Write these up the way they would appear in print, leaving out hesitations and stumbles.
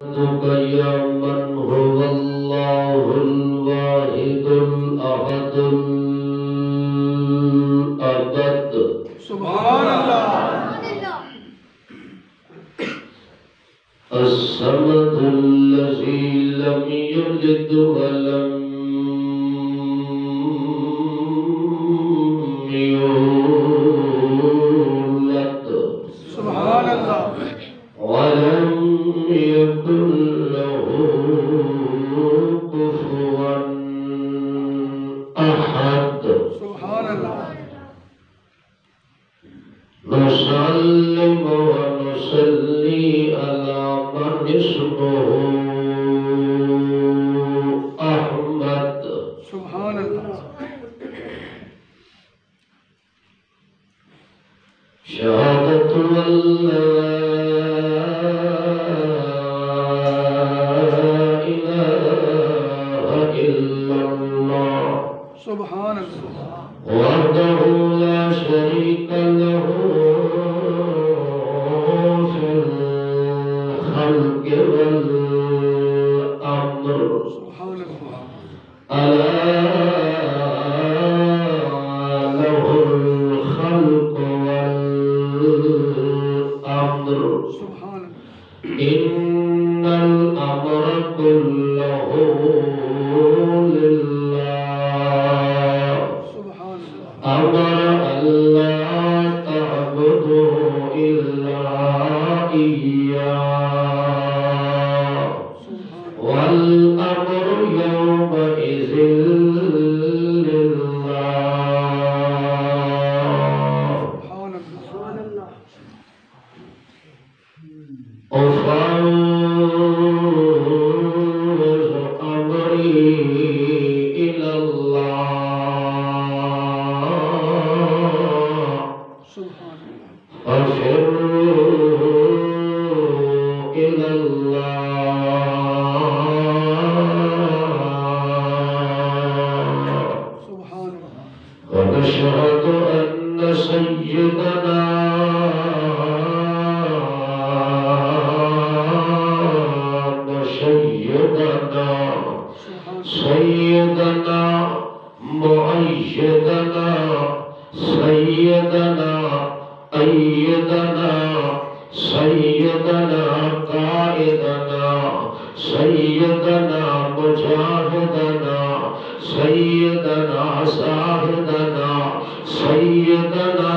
يا من هو الله الواحد الأحد الأبد سبحان الله الصمد الذي لم يلد ولم يولد سبحان الله ولم يكن له كفوا أحد سبحان الله نسلم ونصلي على من اسمه أحمد سبحان الله شهادة أن لا إله إلا الله سبحان الله وحده لا شريك له في الخلق والأمر سبحان الله ألا له الخلق والأمر سبحان الله إن الأمر كله لله سبحان الله أمر ألا تعبدوا إلا إياه والأمر يومئذ لله سبحان الله أفوض أمري إلى الله سبحان الله ففروا إلى الله سبحان الله ونشهد أن سيدنا سيدنا مؤيدنا سيدنا أيدنا سيدنا قائدنا سيدنا مجاهدنا سيدنا ساهدنا سيدنا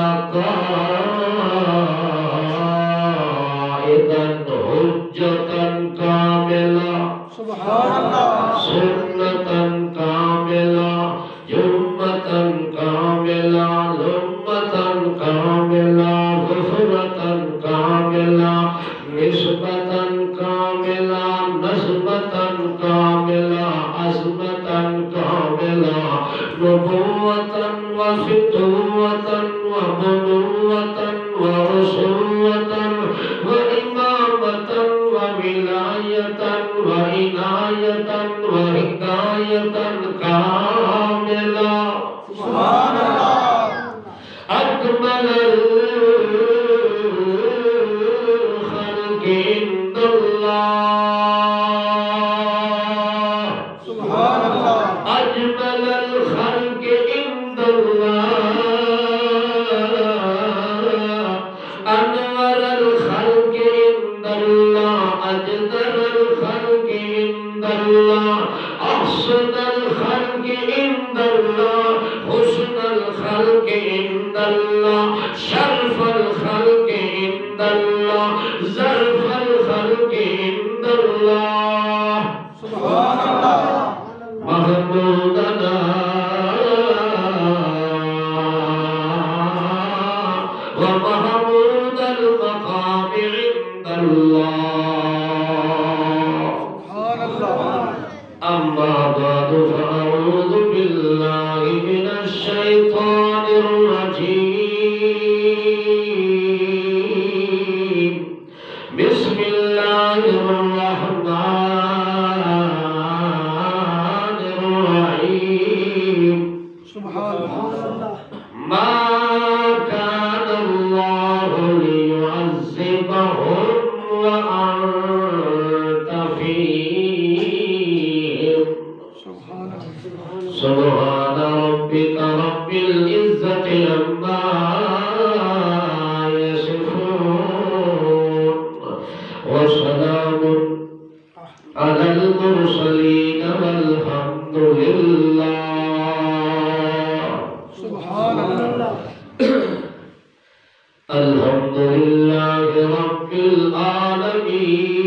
قائدا حجة كاملة سبحان الله سنة كاملة جمة كاملة لمة كاملة غفرة كاملة نسبة كاملة نسبة كاملة عزمة كاملة نبوة وفتوة وبنوة ورسوة وإمامة وولاية وعناية وحكاية كاملة سبحان الله أكمل الخلق عند الله سبحان الله أجمل الخلق عند الله أنور الخلق عند الله أجدر الخلق عند الله أحسن الخلق عند الله حسن الخلق عند الله شرف الخلق عند الله زرف الخلق عند الله سبحان الله محمودنا ومحمود المقام عند الله سبحان الله أما بعد فأعوذ بالله من الشيطان الرجيم بسم الله الرحمن سبحان ربك رب العزة عما يصفون وسلام على المرسلين والحمد لله. سبحان اللہ. الحمد لله رب العالمين.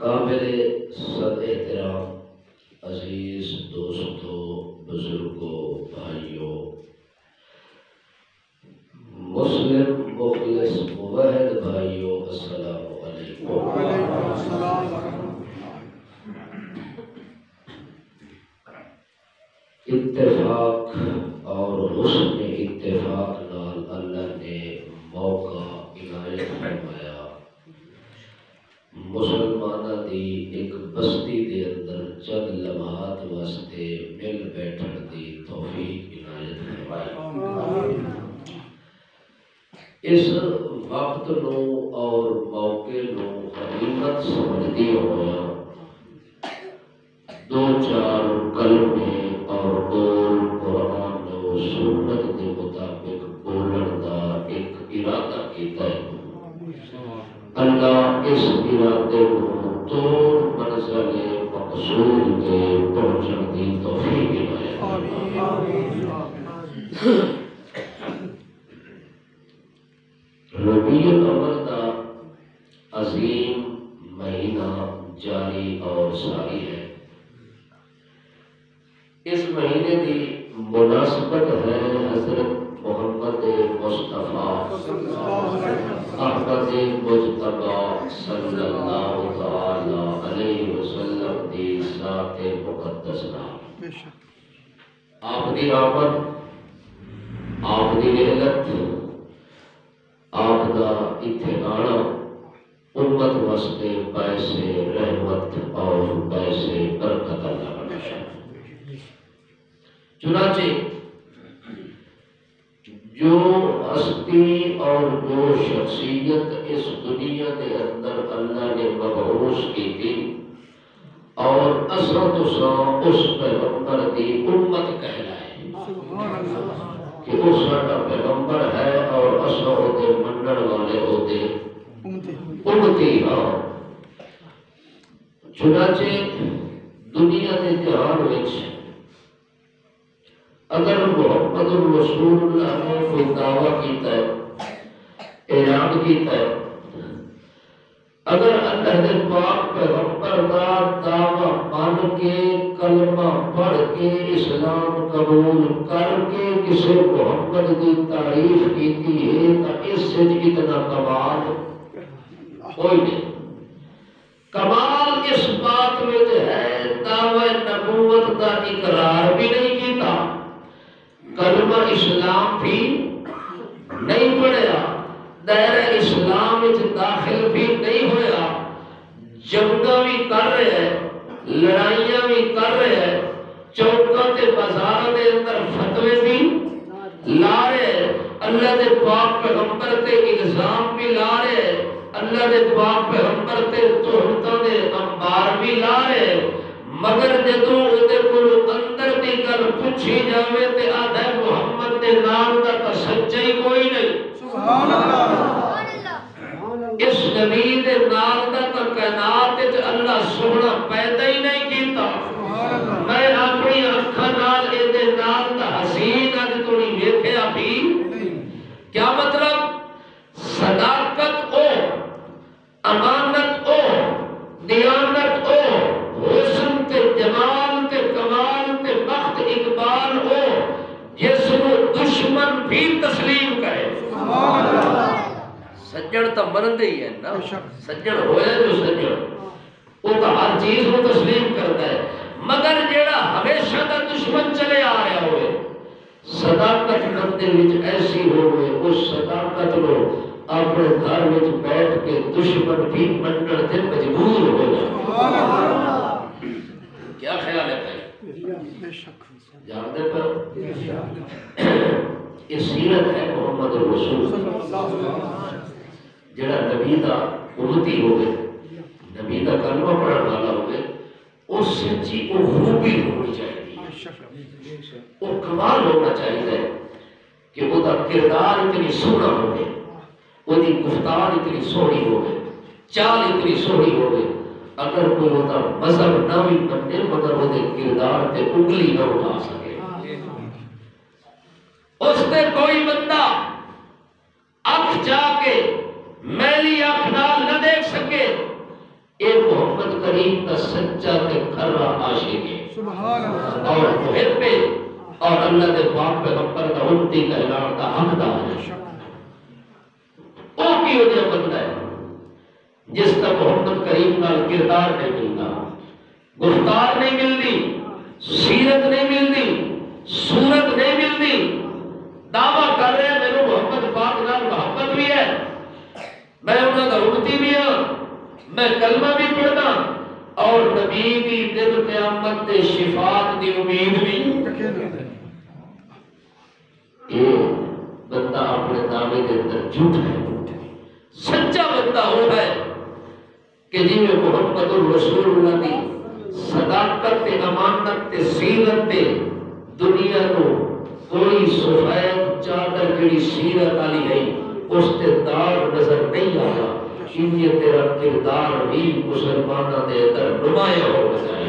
قابل صد احترام عزیز دوستوں، بزرگوں، بھائیوں، مسلم مخلص موحد بھائیوں، السلام علیکم. وعلیکم السلام ورحمۃ اتفاق اور حسن اتفاق نال اللہ نے موقع عنایت فرمایا مسلمانوں دی ایک بستی دے اندر چند لمحات واسطے مل بیٹھن دی توفیق عنایت فرمائی. اس وقت نو اور موقع نو غنیمت سمجھدی ہویا دو چار کلمے اور قول قرآن و سنت کے مطابق بولن دا ایک ارادہ کیتا ہے. اللہ اس ارادے کو تو منزل مقصود کے پہنچن دی توفیق عنایت فرمائے. ربیع الاول دا عظیم مہینہ جاری اور ساری ہے. اس مہینے کی مناسبت ہے حضرت محمد مصطفیٰ احمد مجتبی صلی اللہ تعالی علیہ وسلم دی ذات مقدس نام. آپ دی آمد، آپ دی رحلت، آپ دا اتھے آنا امت واسطے باعث رحمت اور باعث برکت اللہ بنایا. چنانچہ جو ہستی اور جو شخصیت اس دنیا کے اندر اللہ نے مبعوث کی تھی اور اساں تساں اس پیغمبر کی امت کہلائے کہ وہ سارا پیغمبر ہے اور اساں ہوتے منن والے ہوتے امتی. ہاں چنانچہ دنیا کے جہان وچ اگر محمد رسول اللہ نے کوئی دعویٰ کیتا ہے، اعلان کیتا ہے، اگر اللہ کے پاک پیغمبر کا دعویٰ مان کے کلمہ پڑھ کے اسلام قبول کر کے کسی محمد کی تعریف کیتی ہے تو اس سے اتنا کمال کوئی نہیں. کمال اس بات میں ہے دعوی نبوت کا اقرار بھی نہیں کیتا، کلمہ اسلام بھی نہیں پڑھیا، دائرہ اسلام وچ داخل بھی نہیں ہویا، جنگاں بھی کر رہے ہیں، لڑائیاں بھی کر رہے ہیں، چوکاں تے بازاراں دے اندر فتوے بھی لا رہے ہیں، اللہ دے پاک پیغمبر تے الزام بھی لا رہے ہیں، اللہ دے پاک پیغمبر تے تہمتاں دے انبار بھی لا رہے ہیں. مگر جدوں اودے کول اندر دی گل پوچھی جاوے تے آدھا محمد دے نام دا تے سچائی کوئی نہیں. سبحان اللہ. اس نبی دے نام دا تے کائنات وچ اللہ سونا پیدا ہی نہیں کیتا. میں اپنی اکھاں نال اے دے نام دا حسین اج توڑی ویکھیا بھی. کیا مطلب؟ صداقت او، امانت او، دیانت او، حسن تے جمال تے کمال تے بخت اقبال ہو جس کو دشمن بھی تسلیم کرے. سجن تو مرندے ہی ہے نا، سجن ہوئے جو سجن وہ تو ہر چیز کو تسلیم کرتا ہے. مگر جیڑا ہمیشہ دا دشمن چلے آ رہا ہوئے صداقت بندے وچ ایسی ہوئے اس صداقت کو اپنے گھر وچ بیٹھ کے دشمن بھی منن تے مجبور ہو جائے. کیا خیال ہے بھائی؟ جانتے پر یہ سیرت ہے محمد رسول جڑا نبی دا امتی ہوئے، نبی دا کلمہ پڑھن والا ہوئے، وہ سچی وہ خوبی ہونی چاہیے، وہ کمال ہونا چاہیے کہ وہ دا کردار اتنی سونا ہوئے، وہ دی گفتار اتنی سونی ہوئے، چال اتنی سونی ہوئے، اگر کوئی وہ دا مذہب نہ بھی بننے مگر وہ دے کردار تے انگلی نہ اٹھا سکے، اس تے کوئی بندہ اکھ جا کے میلی اکھ نال نہ دیکھ سکے، اے محمد کریم کا سچا تے کھرا عاشق ہے سبحان اللہ اور محب ہے اور اللہ کے پاک پیغمبر کا امتی کہلانے کا حقدار ہے۔ وہ کی وجہ بندہ ہے جس کا محمد کریم کا کردار نہیں ملتا، گفتار نہیں ملتی، سیرت نہیں ملتی، صورت نہیں ملتی، دعویٰ کر رہے ہیں میرے محمد پاک نال محبت بھی ہے، میں انہوں کا امتی بھی ہوں، میں کلمہ بھی پڑھنا اور نبی دی دل قیامت دے شفاعت دی امید بھی۔ یہ بندہ اپنے دعوے کے اندر جھوٹ ہے، سچا بندہ وہ ہے کہ جی میں محمد الرسول اللہ دی صداقت تے امانت تے سیرت تے دنیا نو کوئی سفید چادر جڑی سیرت والی ہے اس تے داغ نظر نہیں آیا، یہ تیرا کردار بھی مسلمانوں دے اندر نمایاں ہو جائے۔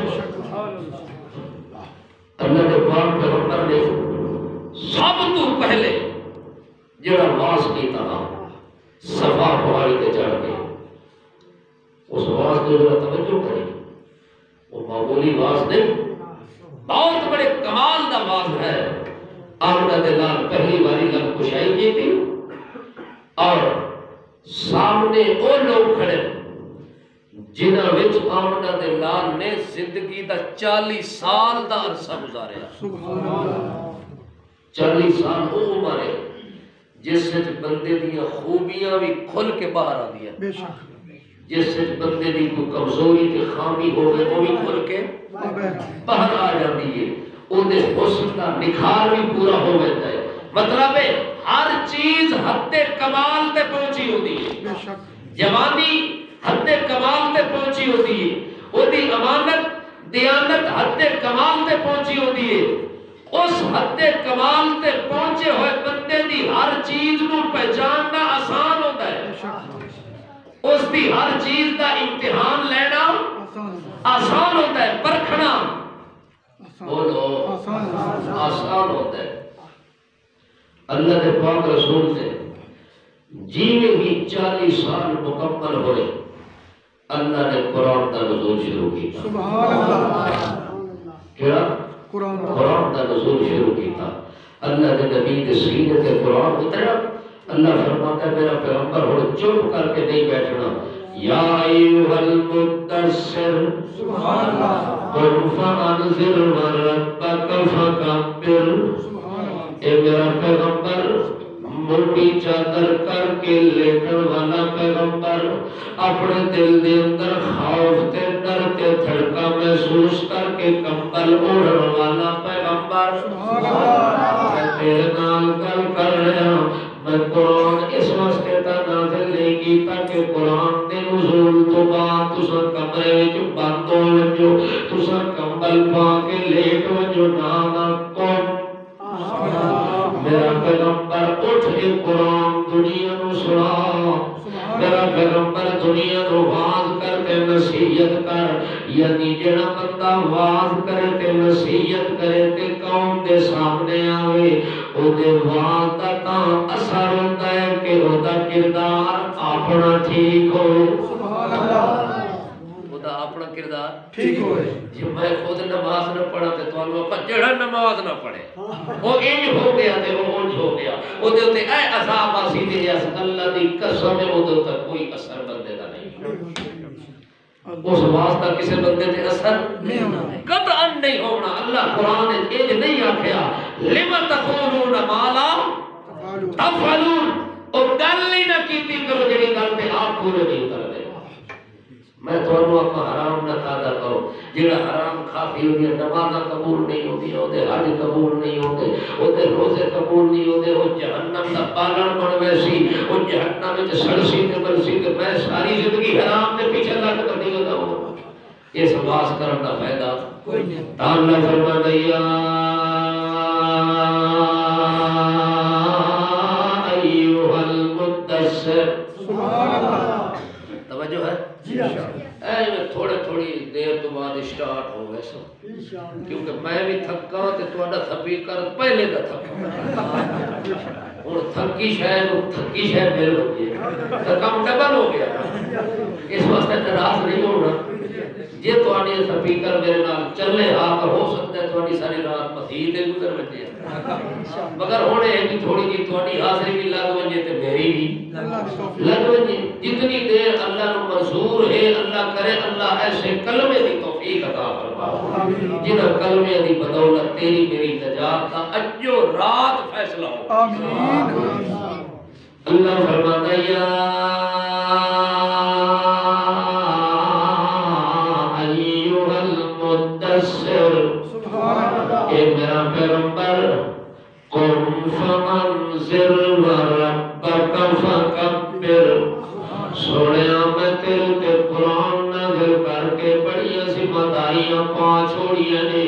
اللہ کے پاک پیغمبر نے سب تو پہلے جڑا واز کیتا نا صفا پہاڑی تے چڑھ کے، اس واز کو ذرا توجہ کرے، وہ معمولی واز نہیں، بہت بڑے کمال دا واز ہے۔ آمنہ دے لال پہلی باری لب کشائی کی تھی اور سامنے وہ لوگ کھڑے جنہاں وچ آمنہ دے لال نے زندگی دا 40 سال دا عرصہ گزاریا، سبحان اللہ 40 سال وہ عمر ہے جس وچ بندے دیاں خوبیاں بھی کھل کے باہر آ دیا، بے شک جس وچ بندے دی کوئی کمزوری تے خامی ہوگی وہ بھی کھل کے باہر آ جاتی ہے، وہ دے حسن کا نکھار بھی پورا ہو جاتا ہے، مطلب ہے ہر چیز حد کمال تے پہنچی ہوتی ہے، بے شک جوانی حد کمال تے پہنچی ہوتی ہے، وہ دی امانت دیانت حد کمال تے پہنچی ہوتی ہے، اس حد کمال تے پہنچے ہوئے بندے دی ہر چیز کو پہچاننا آسان ہوتا ہے، اس دی ہر چیز دا امتحان لینا آسان ہوتا ہے، پرکھنا بولو آسان ہوتا ہے۔ اللہ کے پاک رسول سے جیوے ہی 40 سال مکمل ہوئے اللہ نے قرآن کا نزول شروع کیا، سبحان اللہ کیا قرآن کا نزول شروع کیا، اللہ کے نبی کے سینے سے قرآن اترا، اللہ فرماتا ہے میرا پیغمبر ہو چپ کر کے نہیں بیٹھنا، یا ایوہ المدثر سبحان اللہ قم فانذر وربک فکبر، اے میرا پیغمبر موٹی چادر کر کے لیٹن والا پیغمبر، اپنے دل دے اندر خوف تے ڈر تے دھڑکا محسوس کر کے کمبل اوڑھن والا پیغمبر، میں تیرے نال گل کر رہا ہوں، میں قرآن اس واسطے تا نازل نہیں کیتا کہ قرآن دے نزول تو بعد تساں کمرے وچ بند ہو وجو، تساں کمبل پا کے لیٹ وجو، نہ قوم میرا پیغمبر اٹھ کے قرآن دنیا نو سنا، میرا پیغمبر دنیا نو واز کر تے نصیحت کر، یعنی جڑا بندہ واز کرے تے نصیحت کرے تے قوم دے سامنے آوے، او دے واز دا تاں اثر ہوندا ہے کہ او دا کردار اپنا ٹھیک ہوئے، سبحان اللہ او دا اپنا کردار ٹھیک ہوئے۔ جی میں خود نماز نہ پڑھا تے تانوں آکھاں جڑا نماز نہ پڑھے وہ انج ہو گیا تے وہ انج ہو گیا، او دے تے اے عذاب آسی تے اس اللہ دی قسم ہے او دے تے کوئی اثر بندے دا نہیں، اس واسطہ کسی بندے تے اثر نہیں ہونا، قطعا نہیں ہونا۔ اللہ قرآن انج نہیں آکھیا لم تقولون ما لا تفعلون، او گل ہی نہ کیتی کرو جڑی گل تے آپ پورے نہیں کردے، میں تھانوں آکھاں حرام نہ کھادا کرو جڑا حرام کھاتی ہوندی نمازاں قبول نہیں ہوندی اودے حج قبول نہیں ہوندے اودے روزے قبول نہیں ہوندے او جہنم دا پالن بن ویسی او جہنم وچ سڑسی تے برسی تے میں ساری زندگی حرام دے پیچھے لگ کر نہیں ہوں اس واس کرن دا فائدہ کوئی نہیں اللہ فرماتا یا ایھا المدثر سبحان اللہ توجہ ہے جی میں تھوڑے تھوڑی دیر تو بعد اسٹارٹ ہو گئے سب کیونکہ میں بھی تھکا تے تہاڈا سپیکر پہلے دا تھکا ہن تھکی شاید مل گئی تے کم ڈبل ہو گیا اس واسطے ناراض نہیں ہونا جے تہاڈے سپیکر میرے نال چلے ہا تو ہو سکتا ہے تہاڈی ساری رات مسیح تے گزر وجے مگر ہن اے بھی تھوڑی جی تہاڈی حاضری بھی لگ وجے تے میری بھی لگ وجے جتنی دیر اللہ نو منظور ہے اللہ کرے اللہ ایسے کلمے دی توفیق عطا فرمائے جنہاں کلمے دی بدولت تیری میری نجات دا اجو رات فیصلہ ہو آمین اللہ فرماتا یا ایھا المدثر اے میرا پیغمبر قم فانذر وربک فکبر سوڑیا میں تیرے تے قرآن نازل کر کے بڑی ذمہ داریاں پا چھوڑیاں نے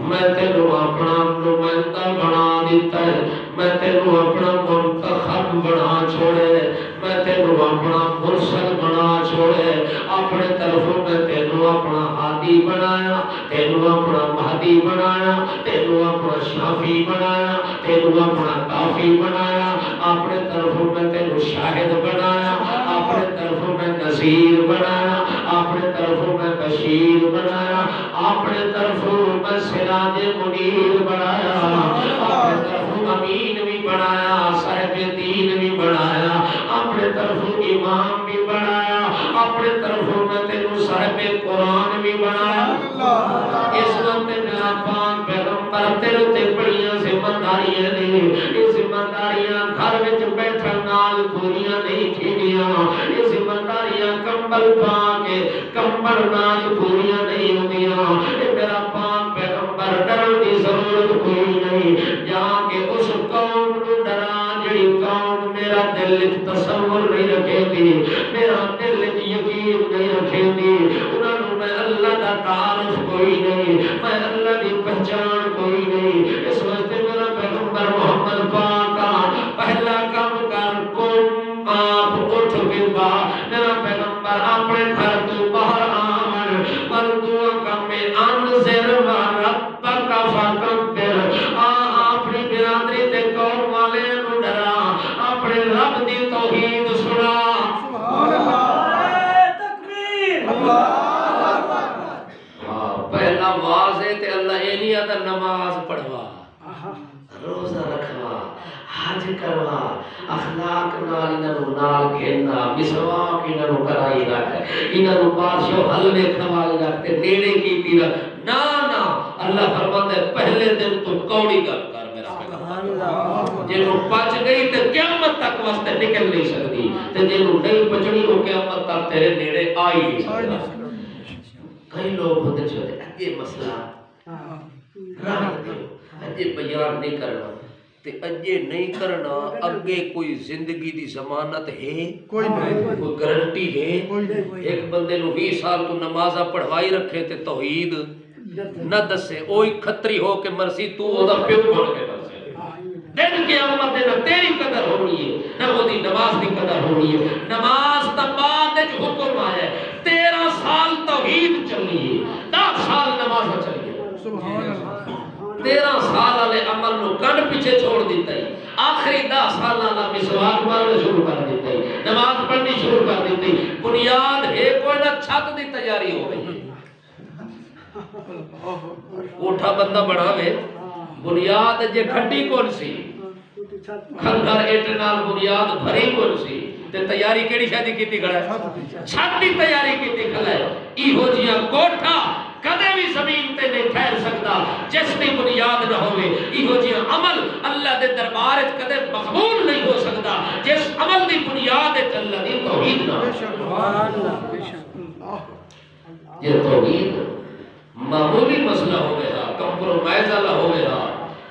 میں تینوں اپنا نمائندہ بنا دیتا ہے میں تینوں اپنا منتخب بنا چھوڑے میں تینوں اپنا مرسل بنا چھوڑے اپنے طرفوں میں تینوں اپنا ہادی بنایا تینوں اپنا مہدی بنایا تینوں اپنا شافی بنایا تینوں اپنا کافی بنایا اپنے طرفوں میں تینوں شاہد بنایا اپنے طرفوں میں نذیر بنایا اپنے طرفوں میں بشیر بنایا اپنے طرفوں میں سراج منیر بنایا اپنے طرفوں امین بھی بنایا صاحب دین بھی بنایا اپنے طرفوں امام بھی بنایا اپنے طرفوں میں تینوں صاحب قرآن بھی بنایا اس وقت میرا پاک پیغمبر تیرے تے بڑیاں ذمہ داریاں نے یہ ذمہ داریاں گھر وچ بیٹھن نال پوریاں نہیں تھیندیاں یہ ذمہ داریاں کمبل پا کے کمبل نال پوریاں نہیں ہوندیاں اے میرا پاک پیغمبر ڈرن دی ضرورت کوئی نہیں جا کے اس قوم نو ڈرا جڑی قوم میرا دل تصور نہیں رکھے دی میرا دل یقین نہیں رکھے دی انہاں نو میں اللہ دا تعارف کوئی نہیں میں اللہ دی پہچان کوئی نہیں اس واسطے میرا پیغمبر محمد پاک پہلا کام کر قوم آپ اٹھ کے باہر میرا پیغمبر اپنے گھر تو باہر آمن مردوں کا میں انذر وربک فکبر اپنی برادری تے قوم والے نو ڈرا اپنے رب دی توحید سنا سبحان اللہ تکبیر اللہ اکبر پہلا واضح تے اللہ اے نہیں آتا نماز پڑھوا روزہ رکھوا حج کروا اخلاق نال انہوں نال گھننا مسواک انہوں کرائی رکھ انہوں بادشاہ حلوے کھوائی رکھتے نیڑے کی رکھ نا اللہ فرماتا ہے پہلے دن تو کوڑی گل کر میرا پیغمبر جنہوں پچ گئی تو قیامت تک واسطے نکل نہیں سکتی تو جنہوں نہیں پچنی وہ قیامت تک تیرے نیڑے آئی نہیں سکتا کئی لوگ ہوتے چھوٹے اجے مسئلہ رہا دیو اجے بیان نہیں کرنا تے اجے نہیں کرنا اگے کوئی زندگی دی ضمانت ہے کوئی نہیں کوئی گارنٹی ہے کوئی نہیں ایک بندے نو 20 سال تو نمازاں پڑھوائی رکھے تے توحید نہ دسے اوہی کھتری ہو کے مرسی تو او دا پیو بن کے مرسی دن قیامت دے نہ تیری قدر ہونی ہے نہ وہ دی نماز دی قدر ہونی ہے نماز دا بعد وچ حکم آیا ہے 13 سال توحید چلی ہے 10 سال نماز چلی ہے سبحان اللہ 13 سال والے عمل نو کن پیچھے چھوڑ دیتا ہے آخری 10 سال والا مسواک مارنا شروع کر دیتا ہے نماز پڑھنی شروع کر دیتی ہے بنیاد ہے کوئی نہ چھت دی تیاری ہو گئی کوٹھا بندہ بڑھاوے بنیاد جے کھٹی کون سی کھنگر ایٹ نال بنیاد بھری کون سی تے تیاری کیڑی شادی کیتی کھڑا ہے چھت دی تیاری کیتی کھڑا ہے ایہو جیاں کوٹھا کدے بھی زمین تے نہیں ٹھہر سکتا جس دی بنیاد نہ ہوئے ایہو جیاں عمل اللہ دے دربار وچ کدے مقبول نہیں ہو سکتا جس عمل دی بنیاد تے اللہ دی توحید نہ سبحان اللہ یہ توحید معمولی مسئلہ ہو گیا، کمپرومائز والا ہو گیا،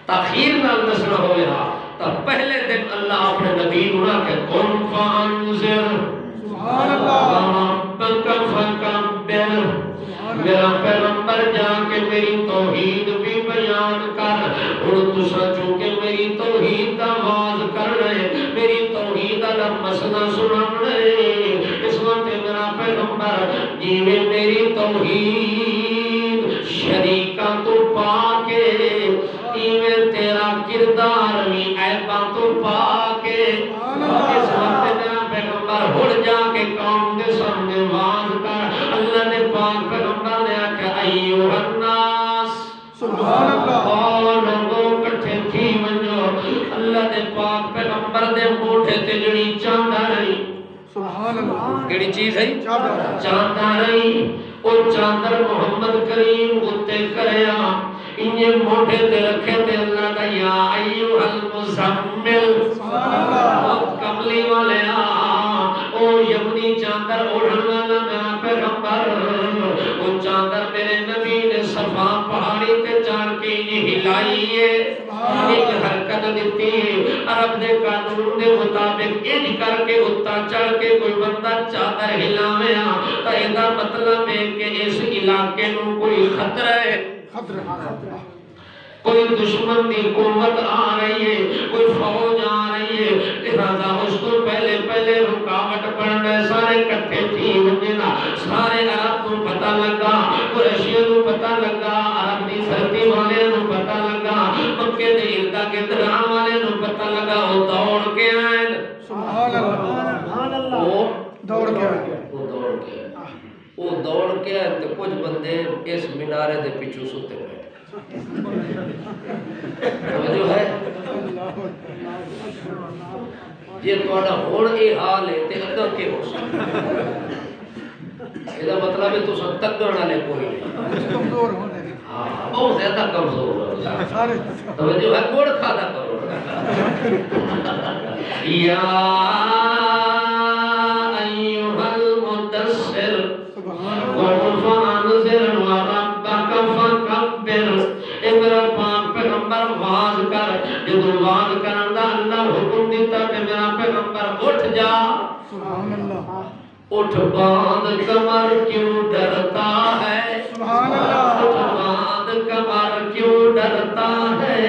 تاخیر نال دسنا ہو گیا، تو پہلے دن اللہ اپنے نبی نہ کہ قم فانذر سبحان اللہ ربک فکبر، میرا پیغمبر جا کے میری توحید بھی بیان کر۔ ہن تساں چونکہ میری توحید دا واز کر رہے، میری توحید دا مسئلہ سنن رہے، اس وقت میرا پیغمبر جیویں میری توحید شریکاں تو پا کے، ایویں تیرا کردار بھی عیباں تو پا کے، اس وقت میرا پیغمبر ہن جا کے قوم دے سامنے واز کر۔ اللہ نے پاک پیغمبر نے آکھا ایھا الناس، سبحان اللہ اور لوگوں کٹھے تھی ونجو، اللہ نے پاک پیغمبر دے موٹھے تے جڑی چاندر رہی، سبحان اللہ کیڑی چیز ہے؟ چادر چاندر رہی، او چاندر محمد کریم اتے کریا، انہیں موٹھے تے رکھے تے اللہ دا یا ایھا المزمل، سبحان اللہ او کملی والے او یمنی چاندر اوڑھن والا میرا پیغمبر، او چاندر میرے نبی نے صفا پہاڑی تے چڑھ کے یہ ہلائی ہے، ایک حرکت دیتی ہے، عرب دے قانون دے مطابق انج کر کے اتا چڑھ کے کوئی بندہ چادر ہلاویا تو ایدا مطلب ہے کہ اس علاقے نو کوئی خطرہ ہے، خطرہ کوئی دشمن دی قوت آ رہی ہے، کوئی فوج آ رہی ہے، لہذا اس کو پہلے رکاوٹ پڑنے سارے کٹھے تھی ونجنا، سارے عرب کو پتہ لگا، قریشیوں کو پتہ لگا، عرب دی سردی والے کو پتہ لگا، مکے دے اردا گرد رہن والے کو پتہ لگا، وہ دوڑ کے آئے، سبحان اللہ وہ دوڑ کے آئے، وہ دوڑ کے آئے تو کچھ بندے اس مینارے دے پیچھے سوتے ہوئے جو ہے یہ تھوڑا ہون اے حال ہے تے ادا کے ہو سکتا یہ مطلب ہے تو سب تک گانا لے کوئی کمزور ہونے بہت زیادہ کمزور ہو سارے توجہ ہے گوڑ کھانا کرو یا ایھا المدثر قم فانذر وربک فکبر، اے میرا پاک پیغمبر واز کر، جدو واز کرن دا اللہ حکم دیتا کہ میرا پیغمبر اٹھ جا، سبحان اللہ اٹھ باندھ کمر کیوں ڈرتا ہے، سبحان اللہ اٹھ باندھ کمر کیوں ڈرتا ہے،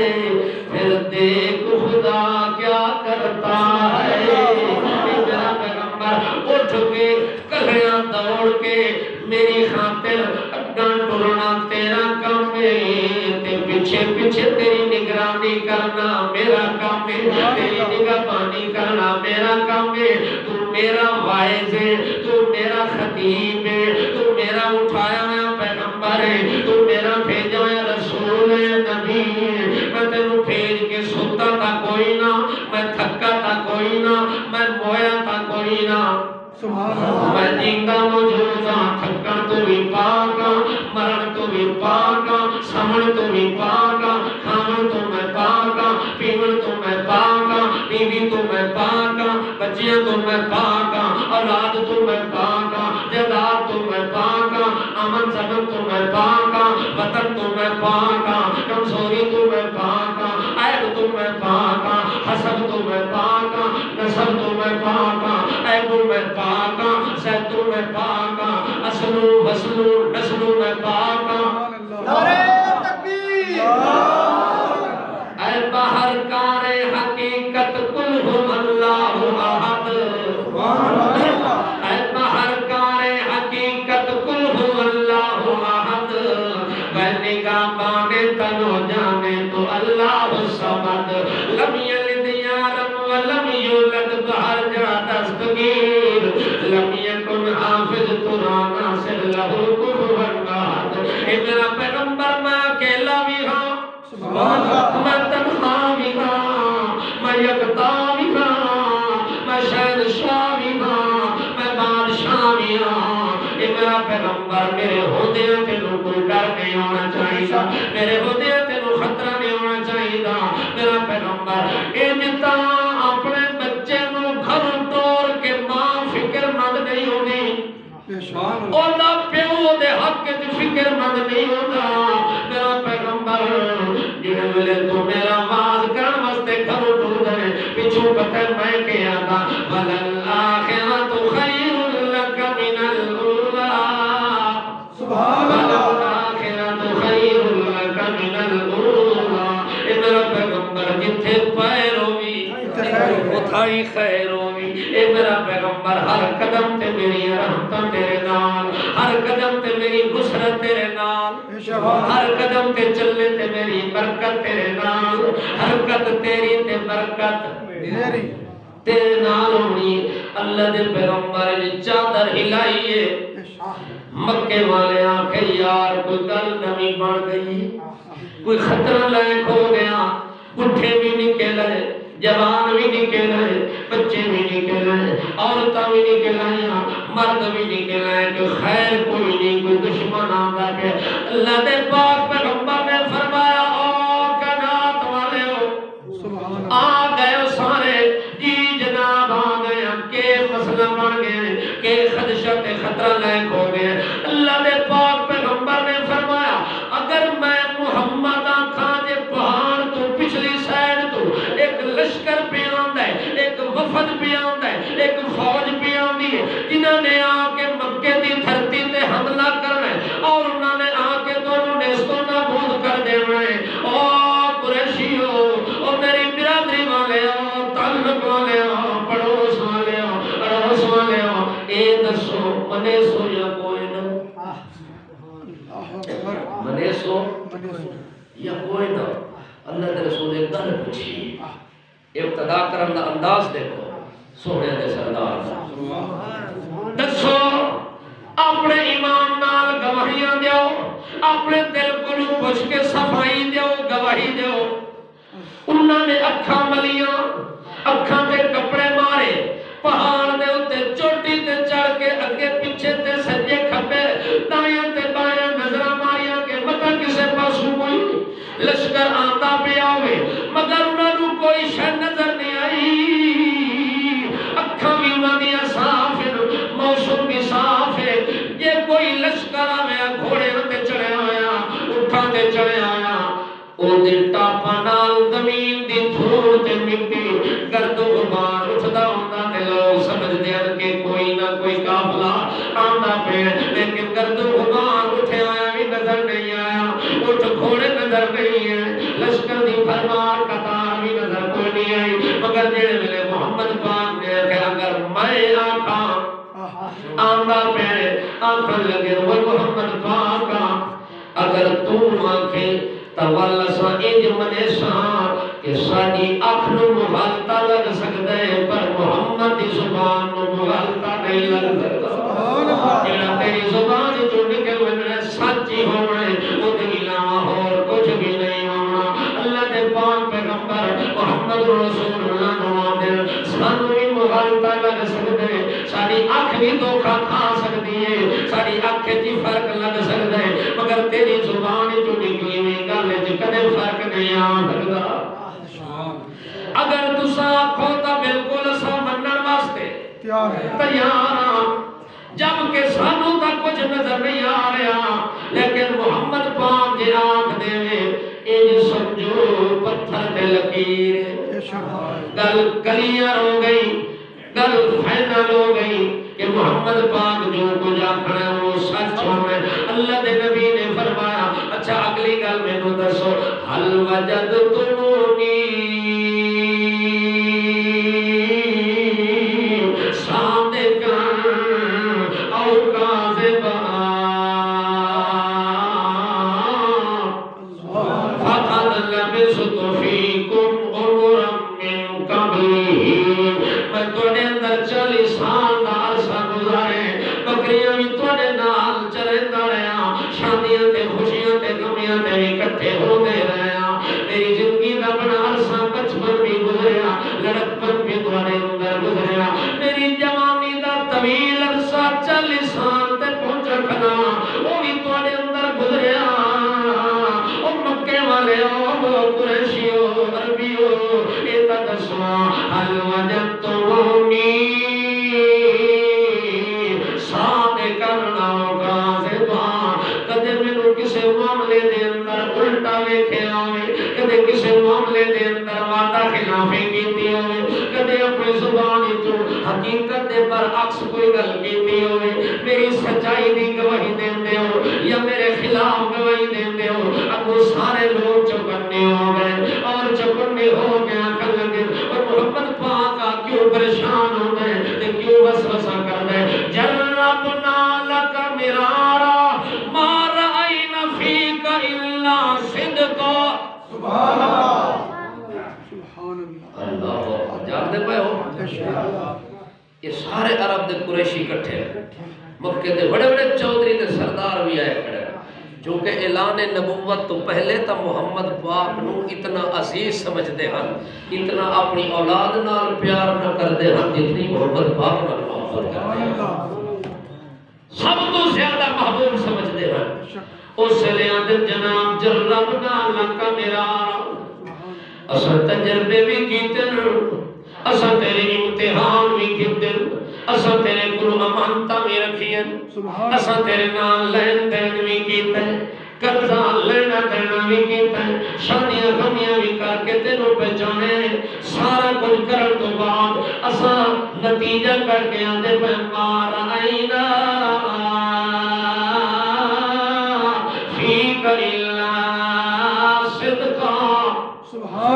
پھر دیکھ خدا کیا کرتا ہے، میرا پیغمبر اٹھ کے کلیاں دوڑ کے میری خاطر اگاں ٹرنا تیرا کام ہے، تے پیچھے پیچھے تیری نگرانی کرنا میرا کام ہے، تیری نگہبانی کرنا میرا کام ہے، تو میرا واعظ ہے، تو میرا خطیب ہے، تو میرا اٹھایا ہوا پیغمبر ہے، تو میرا بھیجا ہوا رسول ہے، نبی ہے، میں تینوں بھیج کے سوتا تھا کوئی نہ، میں تھکا تھا کوئی نہ، میں مویا تھا کوئی نہ، سبحان اللہ میں جیندہ موجود ہاں، تھکن تو بھی پاکا، مرن تو بھی پاکا، سمن تو بھی پاکا، کھاون تو میں پاکا، پیون تو میں پاکا، بیوی تو میں پاکا، بچیاں تو میں پاکا، اولاد تو میں پاکا، جائیداد تو میں پاکا، امن سمن تو میں پاکا، وطن تو میں پاکا، کمزوری تو میں پاکا، عیب تو میں پاکا، حسد تو میں پاکا، نسب تو میں پاکا، عیب میں پاکا، سیدوں میں پاکا، اصلوں وصلوں نسلوں میں پاکا، نعرہ تکبیر اے باہر کار حقیقت کل ہم اللہ احد، اے باہر کار حقیقت کل ہم اللہ احد، میں نگاہ بانے تنو جانے تو اللہ الصمد، لم یلد یارم ولم یولد باہر جا دستگیر، لم یکن حافظ ترا ناصر لہو کفوا احد، اے میرا پیغمبر میں اکیلا بھی ہوں، سبحان اللہ میں تنہا بھی ہوں، میں یکتا بھی ہوں، میں شہنشاہ بھی ہوں، میں بادشاہ بھی ہوں، اے میرا پیغمبر میرے ہوندیاں تینوں کوئی ڈر نہیں ہونا چاہیے، میرے ہوندیاں تینوں خطرہ نہیں ہونا چاہیے، میرا پیغمبر اے جتا اپنے بچے نو گھر توڑ کے ماں فکر مند نہیں ہونی، بے شک اوہ پیو دے حق ویلے تو میرا آواز کرن واسطے گھروں ٹر گئے پچھوں پتہ میں کہ آتا وللآخرۃ خیر لک من الاولی سبحان اللہ وللآخرۃ خیر لک من الاولی اے میرا پیغمبر جتھے پیر ہوئی اتھائی خیر ہوئی اے میرا پیغمبر ہر قدم تے میری رحمت تیرے نال ہر قدم تے میری نصرت تیرے نال ہر قدم تے چلے تے میری برکت تیرے نال حرکت تیری تے برکت میری تیرے نال ہونی اللہ دے پیغمبر نے چادر ہلائیے مکے والے آنکھیں یار کوئی گل نمی بڑھ گئی کوئی خطرہ لائق ہو گیا پٹھے بھی نکلے جوان بھی نکلے بچے بھی نکلے عورتیں بھی نکلے مرد بھی نکلے کہ خیر کوئی نہیں کوئی دشمن آتا کہ اللہ دے پاک پیغمبر نے فرمایا او کائنات والے ہو آ گئے سارے جی جناب آ گئے کہ مسئلہ بن گئے کہ خدشہ تے خطرہ لائق ہو گئے اللہ دے پاک پیغمبر نے فرمایا اگر میں محمد آنکھاں دے پہاڑ تو پچھلی سائڈ تو ایک لشکر پہ آندا ہے ایک وفد پہ آندا ہے ایک فوج پہ آندی ہے جنہوں نے آ کے مکے دی دھرتی تے حملہ کرنا ہے اور انہوں نے آ کے دونوں نیستوں نابود کر دینا ہے او قریشیو او میری برادری والے او تعلق والے او پڑوس والے او اڑوس والے او اے دسو منے سو یا کوئی نہ منے سو یا کوئی نہ اللہ دے رسول ایک گل پوچھی ابتدا کرن دا انداز دیکھو سونے دے سردار دسو اپنے ایمان نال گواہیاں دیو اپنے دل کو پوچھ کے صفائی دیو گواہی دیو انہوں نے اکھاں ملیاں اکھاں تے کپڑے مارے پہاڑ دے اتے چوٹی تے چڑھ کے اگے پیچھے تے سجے کھبے دائیں تے بائیں نظرہ ماریاں کہ مطلب کسے پاسوں کوئی لشکر آتا پہ آوے مگر انہوں نے کوئی شہ نظر نہیں آئی اکھاں بھی انہوں نے صاف ہے موسم بھی صاف ہے یہ کوئی لشکر آوے گھوڑے تے چڑھے آیا اٹھا تے چڑھے آیا او دل ٹاپا نال زمین دی دھوڑ تے مٹی گرد و غبار اٹھدا ہوندا تے لوگ سمجھ دے کہ کوئی نہ کوئی قافلہ آندا پہ لیکن گرد و غبار اٹھے آیا بھی نظر نہیں آیا اٹھ گھوڑے نظر نہیں ہے لشکر دی بھرمار قطار بھی نظر کوئی نہیں آئی مگر جڑے ویلے محمد پاک نے کہ اگر میں آنکھاں آندا پہ آنکھن لگے وہ محمد پاک اگر تو آنکھیں توالا سا انج منے سا کہ ساڑی اکھنو مغالتا لگ سکتا ہے پر محمد دی زبان نو مغالتا نہیں لگ سکتا جیڑا تیری زبان جو نکل ہوئے سچی ہوئے وہ دلیلہ اور کچھ بھی نہیں ہونا اللہ دے پاک پیغمبر محمد رسول اللہ نوادر سانو بھی مغالتا لگ سکتا ہے ساڑی اکھ بھی دھوکھا کھا سکتی ہے ساڑی اکھ جی فرق لگ سکتا ہے مگر تیری زبان جو نکلی ہوئی گالے جی کدے فرق نہیں آ سکتا اگر تسا آکھو تا بالکل اسا منن واسطے تیار جب کہ سانو تا کچھ نظر نہیں آ رہا لیکن محمد پاک جی آنکھ دے انج سمجھو پتھر تے لکیر گل کلیئر ہو گئی گل فائنل ہو گئی کہ محمد پاک جو کچھ آکھنا ہے وہ سچ ہوئے اللہ دے نبی نے فرمایا اچھا اگلی گل میں نو دسو حل وجدتمونی صادقا او کاذبا فقد لبثت فیکم عمرا من قبلہ میں توڑے اندر 40 سال دا عرصہ گزارے بکریاں بھی توڑے نال چلے داریا شادیاں تے خوشیاں تے غمیاں تے بھی کٹھے ہو دے رہا میری زندگی دا بڑا عرصہ بچپن بھی گزریا لڑکپن بھی توڑے اندر گزریا میری جوانی دا طویل عرصہ 40 سال تے پہنچا کھنا وہ بھی توڑے اندر گزریا او مکے والے او قریشیو عربیو ایتا دسوا حل وجدتمونی کدے مینوں کسے معاملے دے اندر الٹا ویکھیا ہوئے کدے کسے حقیقت دے برعکس کوئی گل کیتی ہوئے میری سچائی دی گواہی دیندے ہو یا میرے خلاف گواہی دیندے ہو ابو سارے لوگ چکنے ہو گئے اور چکنے ہو گئے آکھن لگے اور محمد پاک کیوں پریشان ہو گئے تے کیوں وسوسہ کر گئے جربنا لک مرارا ما رأینا فیک الا صدقا سبحان اللہ اللہ جانتے پہ ہو یہ سارے عرب دے قریشی کٹھے مکے دے بڑے بڑے چودھری دے سردار بھی آئے کھڑے جو کہ اعلان نبوت تو پہلے تا محمد پاک نو اتنا عزیز سمجھتے ہیں اتنا اپنی اولاد نال پیار نہ کردے ہیں جتنی محمد پاک نال محبت کرتے ہیں سب تو زیادہ محبوب سمجھتے ہیں اس لئے آدھر جناب جربنا لکا مرارا اساں تجربے بھی کیتے اساں تیرے امتحان بھی کیتے اساں تیرے گروہ امانتا بھی رکھیں اساں تیرے نام لین دین بھی کیتے قرضہ لینا دینا بھی کیتے شادیاں غمیاں بھی کر کے تینوں پہچانے سارا کچھ کرن تو بعد اساں نتیجہ کر کے آدھے پہ مار آئینا فیک اللہ صدقہ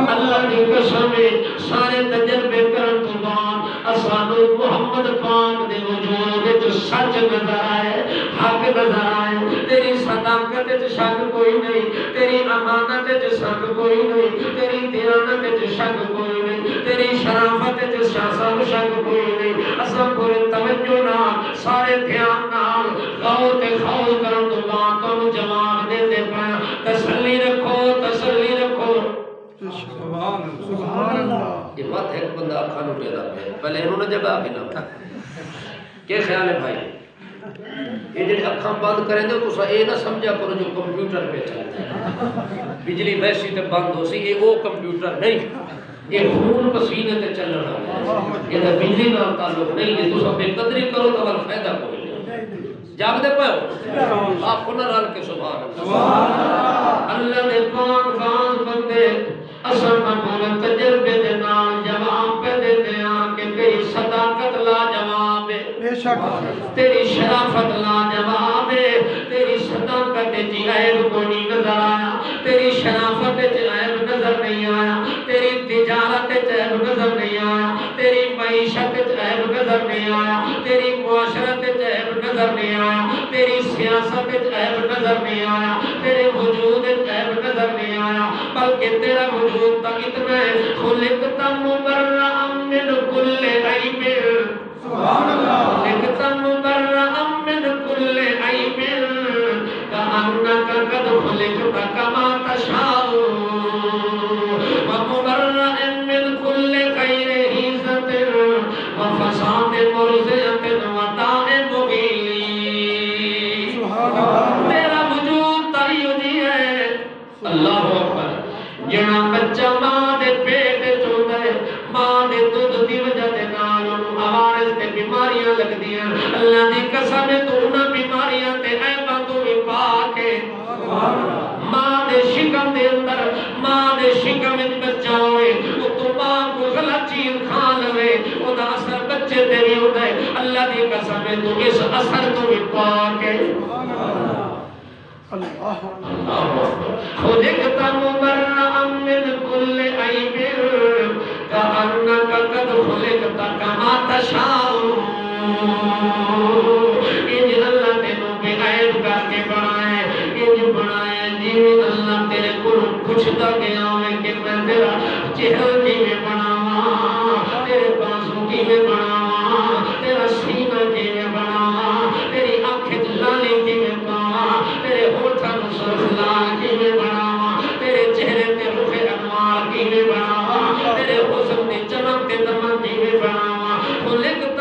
اللہ کی قسم سارے تجربے کرن تو بعد اسانو محمد پاک دے وجود وچ سچ نظر آئے حق نظر آئے تیری صداقت وچ شک کوئی نہیں تیری امانت وچ شک کوئی نہیں تیری دیانت وچ شک کوئی نہیں تیری شرافت وچ شک کوئی نہیں اساں پورے توجہ نال سارے دھیان نال غور تے خوض کرن تو بعد تانوں جواب دے دے پیا تسلی رکھو سبحان اللہ یہ بات ہے بندہ آنکھاں لٹے دا پہلے انہوں نے جگہ آگے نہ کیا خیال ہے بھائی یہ جنہیں آنکھاں بند کریں دے تو سا اے نہ سمجھا کرو جو کمپیوٹر پہ چلتا ہے بجلی ویسی تے بند ہو سی یہ وہ کمپیوٹر نہیں یہ خون پسینے تے چل رہا ہے یہ تو بجلی نہ تعلق نہیں ہے تو سا بے قدری کرو تو اگر فائدہ کوئی نہیں جاگ دے پائے ہو آپ کو نہ رال کے سبحان اللہ نے پاک خاص بندے اصل مقبول تجربے دے نال جواب پہ دے دیا کہ تیری صداقت لا جواب ہے بے شک تیری شرافت لا جواب ہے تیری صداقت جی عیب کو نہیں نظر آیا تیری شرافت جی عیب نظر نہیں آیا تیری تجارت جی عیب نظر نہیں آیا تیری معیشت جی عیب نظر نہیں آیا تیری معاشرت جی عیب نظر نہیں آیا تیری سیاست جی عیب نظر نہیں آیا تیرے وجود جی عیب نظر نہیں آیا بلکہ تیرا وجود تا اتنا ہے خلقتا مبرعا من کل عیب سبحان اللہ خلقتا مبرعا من کل عیب کأنک قد خلقتا کما تشاء ومبرعا من کل خیر حیزت وفساد مرضیت وداء مغیلی سبحان اللہ تیرا وجود تاریخی ہے اللہ اکبر جنا بچہ ماں دے پیٹ چوندہ ہے ماں دے دودھ دی وجہ دے نالوں آوارز تے بیماریاں لگ دیا اللہ دی قسم تو انہاں بیماریاں تے عیباں تو بھی پاک ہے ماں دے شکم دے اندر ماں دے شکم وچ بچہ ہوئے وہ تو ماں کو غلط چیز کھا لوے او دا اثر بچے تے بھی ہوتا ہے اللہ دی قسم تو اس اثر تو بھی پاک ہے خلقتا مبرعا من کل عیب کأنک قد خلقتا کما تشاء انج اللہ تینوں بے عیب کر کے بنائے انج بنائے جیویں اللہ تیرے کو پوچھتا گیا ہے کہ میں تیرا چہرہ کیویں بناواں تیرے بازو کیویں بناواں تیرا سینہ کیویں بناواں تیری آنکھیں لالی کیویں پاواں تیرے ہونٹاں نوں سرخ لال کیویں بناواں تیرے چہرے تے رخ انوار کیویں بناواں تیرے حسن دی چمک تے دمک کیویں بناواں خلقتا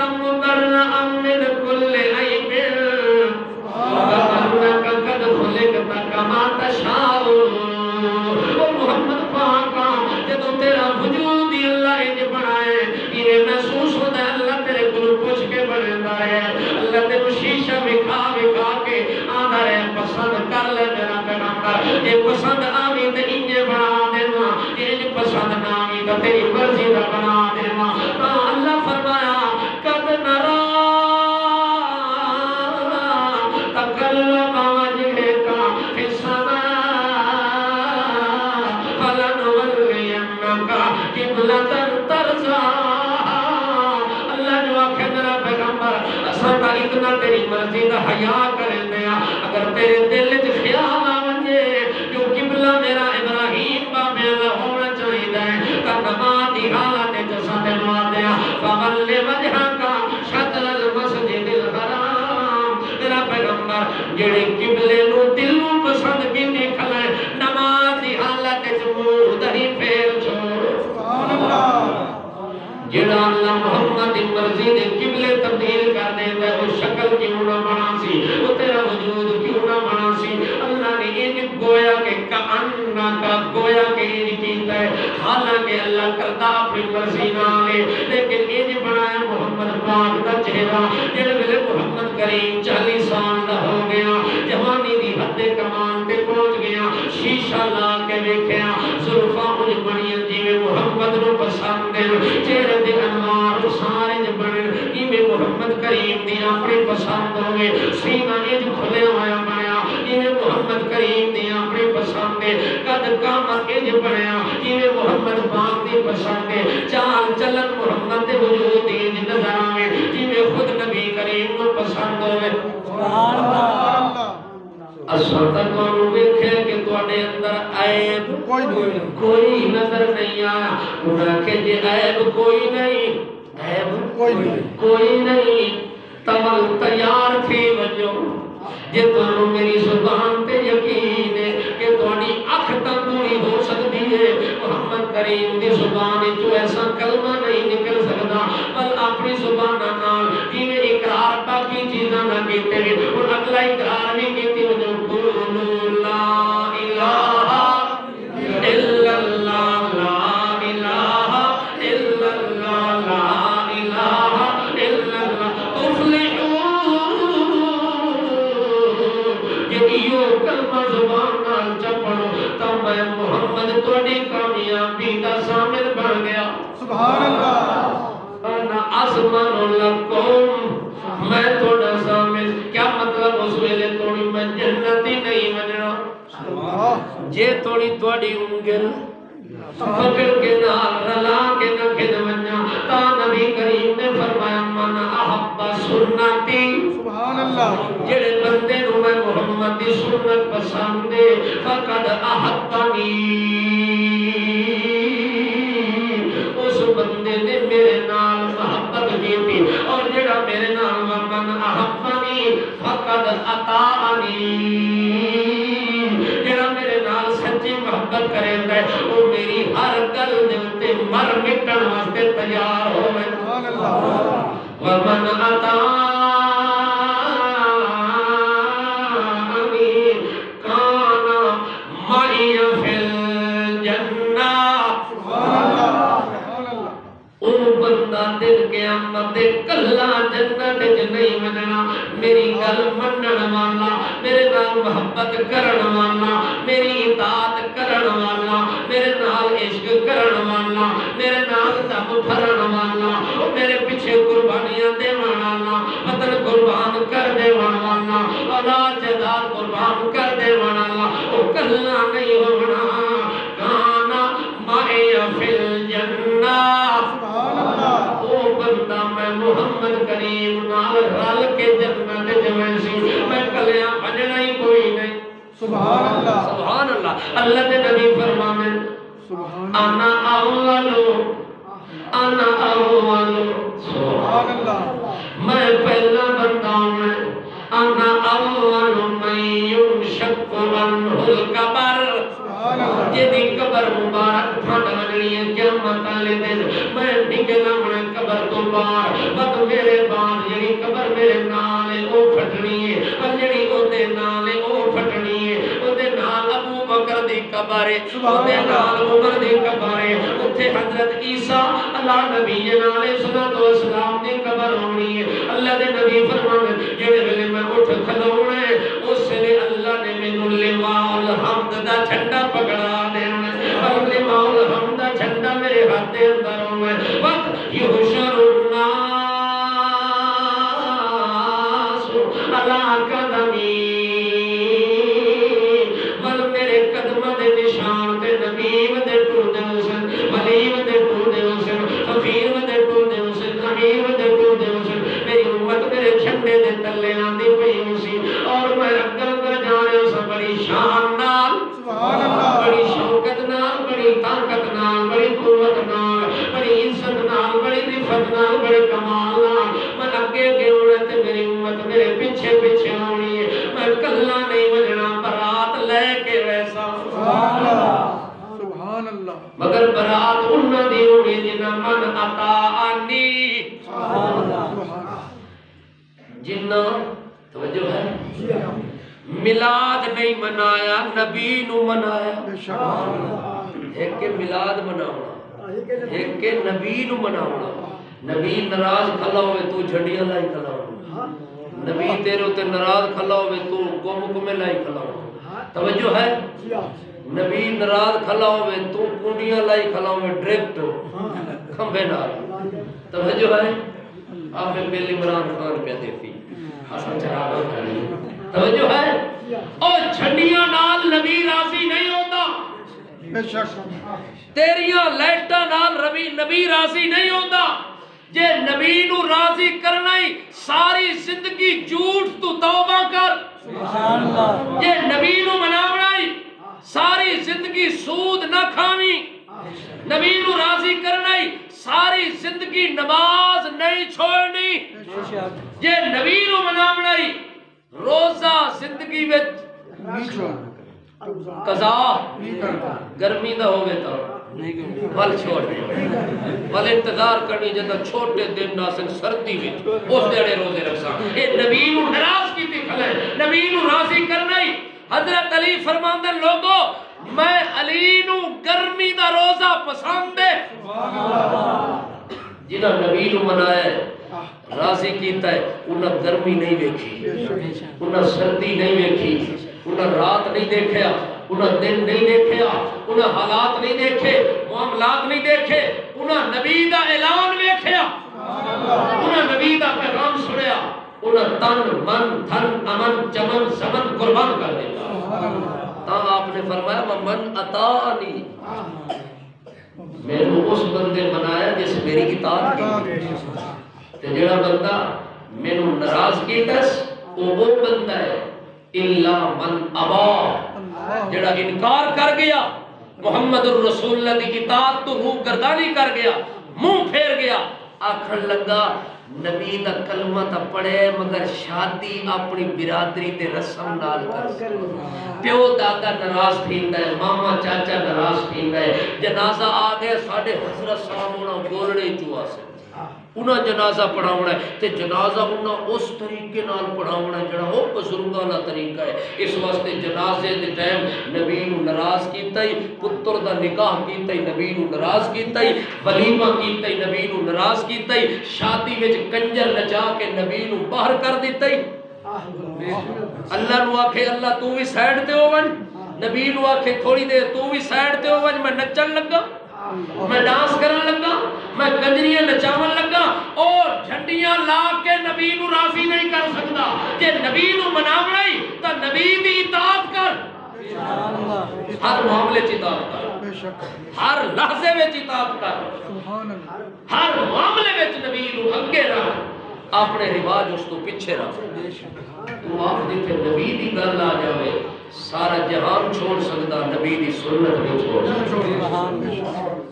اساں اتنا تیری مرضی دا حیا کریں دیا اگر تیرے دل وچ خیال آوے جو قبلہ میرا ابراہیم بابے دا ہونا چاہیے تا نماز دی حالت وچ ساڈے نوا دیا فول وجھا کا شطر المسجد الحرام میرا پیغمبر جڑے قبلے نو دل نو پسند کیتے کھلے نماز دی حالت وچ منہ دہی پھیر چھوڑ سبحان اللہ جڑا اللہ محمد دی مرضی دے قبلے تبدیل کر دیندا او شکل کیوں نہ بنا سی او تیرا وجود کیوں نہ بنا سی اللہ نے یہ گویا کہ کأنہ کا گویا کہ یہ کیتا ہے حالانکہ اللہ کرتا اپنی مرضی نال لیکن یہ بنایا محمد پاک دا چہرہ جڑے ویلے محمد کریم 40 سال دا ہو گیا جوانی دی حد کمال تے پہنچ گیا شیشہ لا کے ویکھیا زلفاں اُج بڑیاں جویں محمد نو پسند ہے چہرے دے انوار سارے بنے جویں محمد کریم دی اپنی پسند ہوئے سینہ اج کھلے ہویا بنیا جویں محمد کریم دی اپنی پسند ہے قد قامت اج بنیا جویں محمد پاک دی پسند ہے چال چلن محمد دے وجود دی نظر آوے جویں خود نبی کریم نو پسند ہوئے سبحان اللہ اساں تک انہوں ویکھے کہ تواڈے اندر عیب کوئی نظر نہیں آیا انہاں کہ جے عیب کوئی نہیں عیب کوئی نہیں تمل تیار تھی وجو جے تانوں میری زبان تے یقین ہے کہ تہاڈی اکھ تک پوری ہو سکتی ہے محمد کریم دی زبان جو ایسا کلمہ نہیں نکل سکتا بل اپنی زبان نال جویں اقرار باقی چیزاں نہ کیتے اور اگلا اقرار بھی کیتی وجو قولوا لا الہ الا اللہ لا الہ الا اللہ لا الہ الا اللہ تفلحون کلمہ زبان نال چپڑو تو میں محمد تواڈی کامیابی دا ضامن بن گیا سبحان اللہ انا اضمن لکم میں تھوڑا ضامن کیا مطلب اس ویلے تھوڑی میں جنتی نہیں بننا جے تھوڑی تواڈی انگل پکڑ کے نال رلا کے نہ کھد ونجا تا نبی کریم نے فرمایا من احب سنتی سبحان اللہ جڑے بندے نو میں محمد دی سنت پسند ہے فقد احبنی اس بندے نے میرے نال محبت کی اور جڑا میرے نال من احبنی فقد اطاعنی جڑا میرے نال سچی محبت کریندا ہے وہ میری ہر گل دے تے مر مٹن واسطے تیار ہوے سبحان اللہ ومن اطاعنی کان معی فی الجنہ سبحان اللہ او بندہ دل قیامت دے کلا جنت وچ نہیں مننا میری گل منن والا میرے نال محبت کرن والا میری اطاعت کرن والا میرے نال عشق کرن والا میرے نال دم بھرن والا او میرے پیچھے قربانیاں دیون والا وطن قربان کر دیون والا اولاد جائیداد قربان کر دیون والا او کلا نہیں ہونا کانا معی فی الجنہ او بندہ میں محمد کریم نال رل کے جنت جویں سی میں کلیاں بجنا ہی کوئی نہیں سبحان اللہ سبحان اللہ اللہ دے نبی فرمانے انا اولو سبحان اللہ میں پہلا بندہ ہوں انا اول من ينشق عنه القبر سبحان اللہ جدی قبر مبارک پھٹ ونی ہے قیامت والے دن میں نکلا ہوں قبر تو باہر بس میرے بعد جڑی قبر میرے نال ہے او پھٹنی ہے اور جڑی او دے نال ہے او پھٹنی ہے او دے نال ابو بکر دی قبر ہے او دے نال عمر دی قبر ہے اوتھے حضرت عیسیٰ اللہ نبی علیہ الصلوۃ والسلام دی قبر ہونی ہے اللہ دے نبی فرمانے جڑے ویلے میں اٹھ کھلونا ہے اس لیے اللہ نے مینوں لواء الحمد دا جھنڈا پکڑا دینا اور لواء الحمد دا جھنڈا میرے ہاتھ دے اندر ہونا ہے وقت یحشر الناس علی قدمی ول میرے قدماں دے نشان تے نبی دے ٹوٹے حسن ولی دے ٹوٹے حسن فقیر دے ٹوٹے حسن امیر دے ٹوٹے حسن میری امت میرے جھنڈے دے تلے آندی پئی سی اور میں اگر کر جانے اس بڑی شان نال سبحان اللہ بڑی شوکت نال بڑی طاقت نال بڑی قوت نال بڑی عزت نال بڑی رفت نال بڑی کمال نال میں اگے اگے ہونا تے میری امت میرے پیچھے پیچھے ہونی ہے میں کلا نہیں بجنا برات لے کے ویسا سبحان اللہ سبحان اللہ مگر برات انہاں دی ہونی جنہاں من اطاعنی سبحان اللہ جنہاں توجہ ہے میلاد نہیں منایا نبی نو منایا بے شک ایک کے میلاد مناونا ایک کے نبی نو مناونا نبی ناراض کھلا ہوئے تو جھڑیاں لائی کھلا ہوئے نبی تیرے تے ناراض کھلا ہوئے تو گم گمے لائی کھلا ہوئے توجہ ہے نبی ناراض کھلا ہوئے تو پونڈیاں لائی کھلا ہوئے ڈریکٹ کھمبے نال توجہ ہے آپ میں پہلی عمران خان پہ دیکھی حسن چراغ کھڑی توجہ ہے اور جھنڈیاں نال نبی راضی نہیں ہوتا بے شک تیریاں لائٹاں نال نبی راضی نہیں ہوتا جے نبی نو راضی کرنا ہی ساری زندگی جھوٹ تو توبہ کر سبحان اللہ جے نبی نو مناونا ہی ساری زندگی سود نہ کھاویں نبی نو راضی کرنا ہی ساری زندگی نماز نہیں چھوڑنی جے نبی نو مناونا ہی روزہ زندگی میں قضا گرمی نہ ہوگے تو پل چھوڑ پل انتظار کرنی جدہ چھوٹے دن ناسن سردی بھی اس دیڑے روزے رکھسا اے نبی نو نراز کی تھی کھلے نبی نو راضی کرنا ہی حضرت علی فرماندے لوگو میں علی نو گرمی دا روزہ پسند ہے جنہ نبی نو منایا ہے راضی کیتا ہے انہاں گرمی نہیں دیکھی انہاں سردی نہیں دیکھی انہاں رات نہیں دیکھیا انہاں دن نہیں دیکھیا انہاں حالات نہیں دیکھے معاملات نہیں دیکھے انہاں نبی دا اعلان دیکھیا انہاں نبی دا پیغام سنیا انہاں تن من دھن امن چمن زمن قربان کر دیا تا آپ نے فرمایا من اطاعنی میں نے اس بندے بنایا جس میری اطاعت کی تے جڑا بندہ میں نے ناراض کیتا وہ بندہ ہے الا من ابا جڑا انکار کر گیا محمد الرسول اللہ دی اطاعت تو روح گردانی کر گیا منہ پھیر گیا آکھن لگا نبی دا کلمہ تا پڑھے مگر شادی اپنی برادری تے رسم نال کر پیو دادا ناراض تھیندا ہے ماما چاچا ناراض تھیندا ہے جنازہ آ گیا ساڈے حضرت صاحب ہونا گولڑے چوا سے انہاں جنازہ پڑھاونا ہے تے جنازہ انہاں اس طریقے نال پڑھاونا ہے جڑا وہ بزرگانہ طریقہ ہے اس واسطے جنازے دے ٹائم نبی نو ناراض کیتا ہی پتر دا نکاح کیتا ہی نبی نو ناراض کیتا ہی ولیمہ کیتا ہی نبی نو ناراض کیتا ہی شادی وچ کنجر نچا کے نبی نو باہر کر دیتا ہی اللہ نو آکھے اللہ تو بھی سائیڈ تے ہو ون نبی نو آکھے تھوڑی دیر تو بھی سائیڈ تے ہو ون میں نچن لگا میں ڈانس کرن لگا میں کنجریاں نچاون لگا اور جھنڈیاں لا کے نبی نو راضی نہیں کر سکتا کہ نبی نو مناونا ہی تا نبی دی اطاعت کر ہر معاملے چ اطاعت کر ہر لحظے وچ اطاعت کر ہر معاملے وچ نبی نو اگے رکھ اپنے رواج اس تو پیچھے رکھ تو آپ جتنے نبی دی گل آ جاوے سارا جہان چھوڑ سکتا نبی دی سنت نہیں چھوڑ سکتا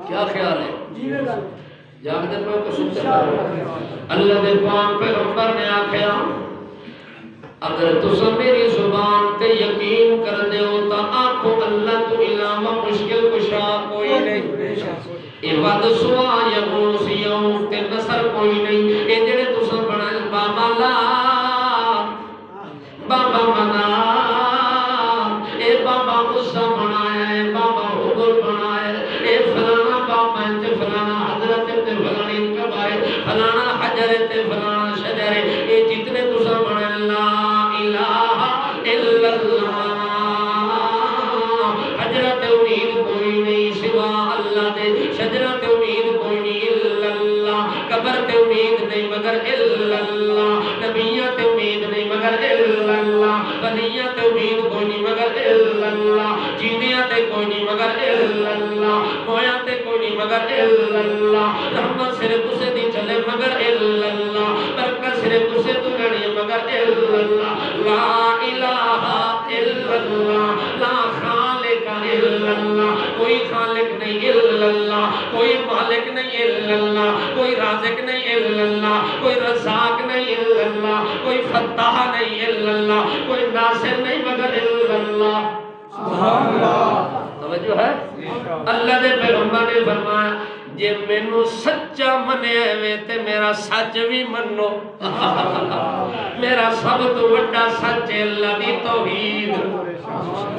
کیا خیال ہے جاگتے پہ کو سنتے پہ اللہ دے پاک پیغمبر نے آکھیا اگر تسا میری زبان تے یقین کر دے ہو تا آنکھو اللہ تو علاوہ مشکل کشا کوئی نہیں عباد سوا یغوث یوم تے نصر کوئی نہیں اے جڑے تسا بنائے بابا لا بابا منا اے بابا غصہ بنایا ہے بابا حضور بنایا ہے اے فلانا بابا تے فلانا حضرت تے فلانی کبائے فلانا حجر تے فلانا شجر اے جتنے تسا بنائے لا الہ الا اللہ حجرت امید کوئی نہیں سوا اللہ دے شجرت امید کوئی نہیں الا اللہ قبر تے امید نہیں مگر الا اللہ نبیت امید نہیں مگر الا اللہ ولیت امید کوئی نہیں مگر الا اللہ جیدیت کوئی نہیں مگر الا اللہ مویت کوئی نہیں مگر الا اللہ رحمت صرف اسے دی چلے مگر الا اللہ برکت صرف اسے تو مگر الا اللہ، لا الہ الا اللہ، لا خالق الا اللہ، کوئی خالق نہیں الا اللہ، کوئی مالک نہیں الا اللہ، کوئی رازق نہیں الا اللہ، کوئی رزاق نہیں الا اللہ، کوئی فتاح نہیں الا اللہ، کوئی ناصر نہیں مگر الا اللہ۔ سبحان اللہ۔ توجہ ہے؟ اللہ دے پیغمبر نے فرمایا جے مینوں سچا منیا ہے تے میرا سچ بھی منو۔ میرا سب تو بڑا سچ ہے اللہ دی توحید،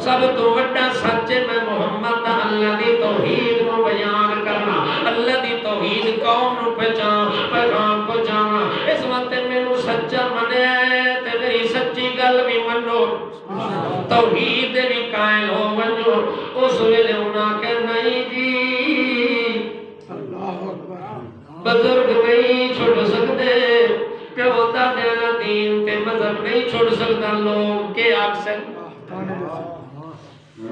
سب تو بڑا سچ ہے میں محمد دا اللہ دی توحید کو بیان کرنا، اللہ دی توحید قوم نو پیغام کو جانا۔ اس وقت مینوں سچا منیا ہے تے میری سچی گل بھی منو، توحید بھی قائل ہو ونجو۔ اس ویلے انہاں کہ نہیں جی بزرگ نہیں چھوڑ سکتے، پیو دادے والا دین تے مذہب نہیں چھوڑ سکتا۔ لوگ کے آکسن،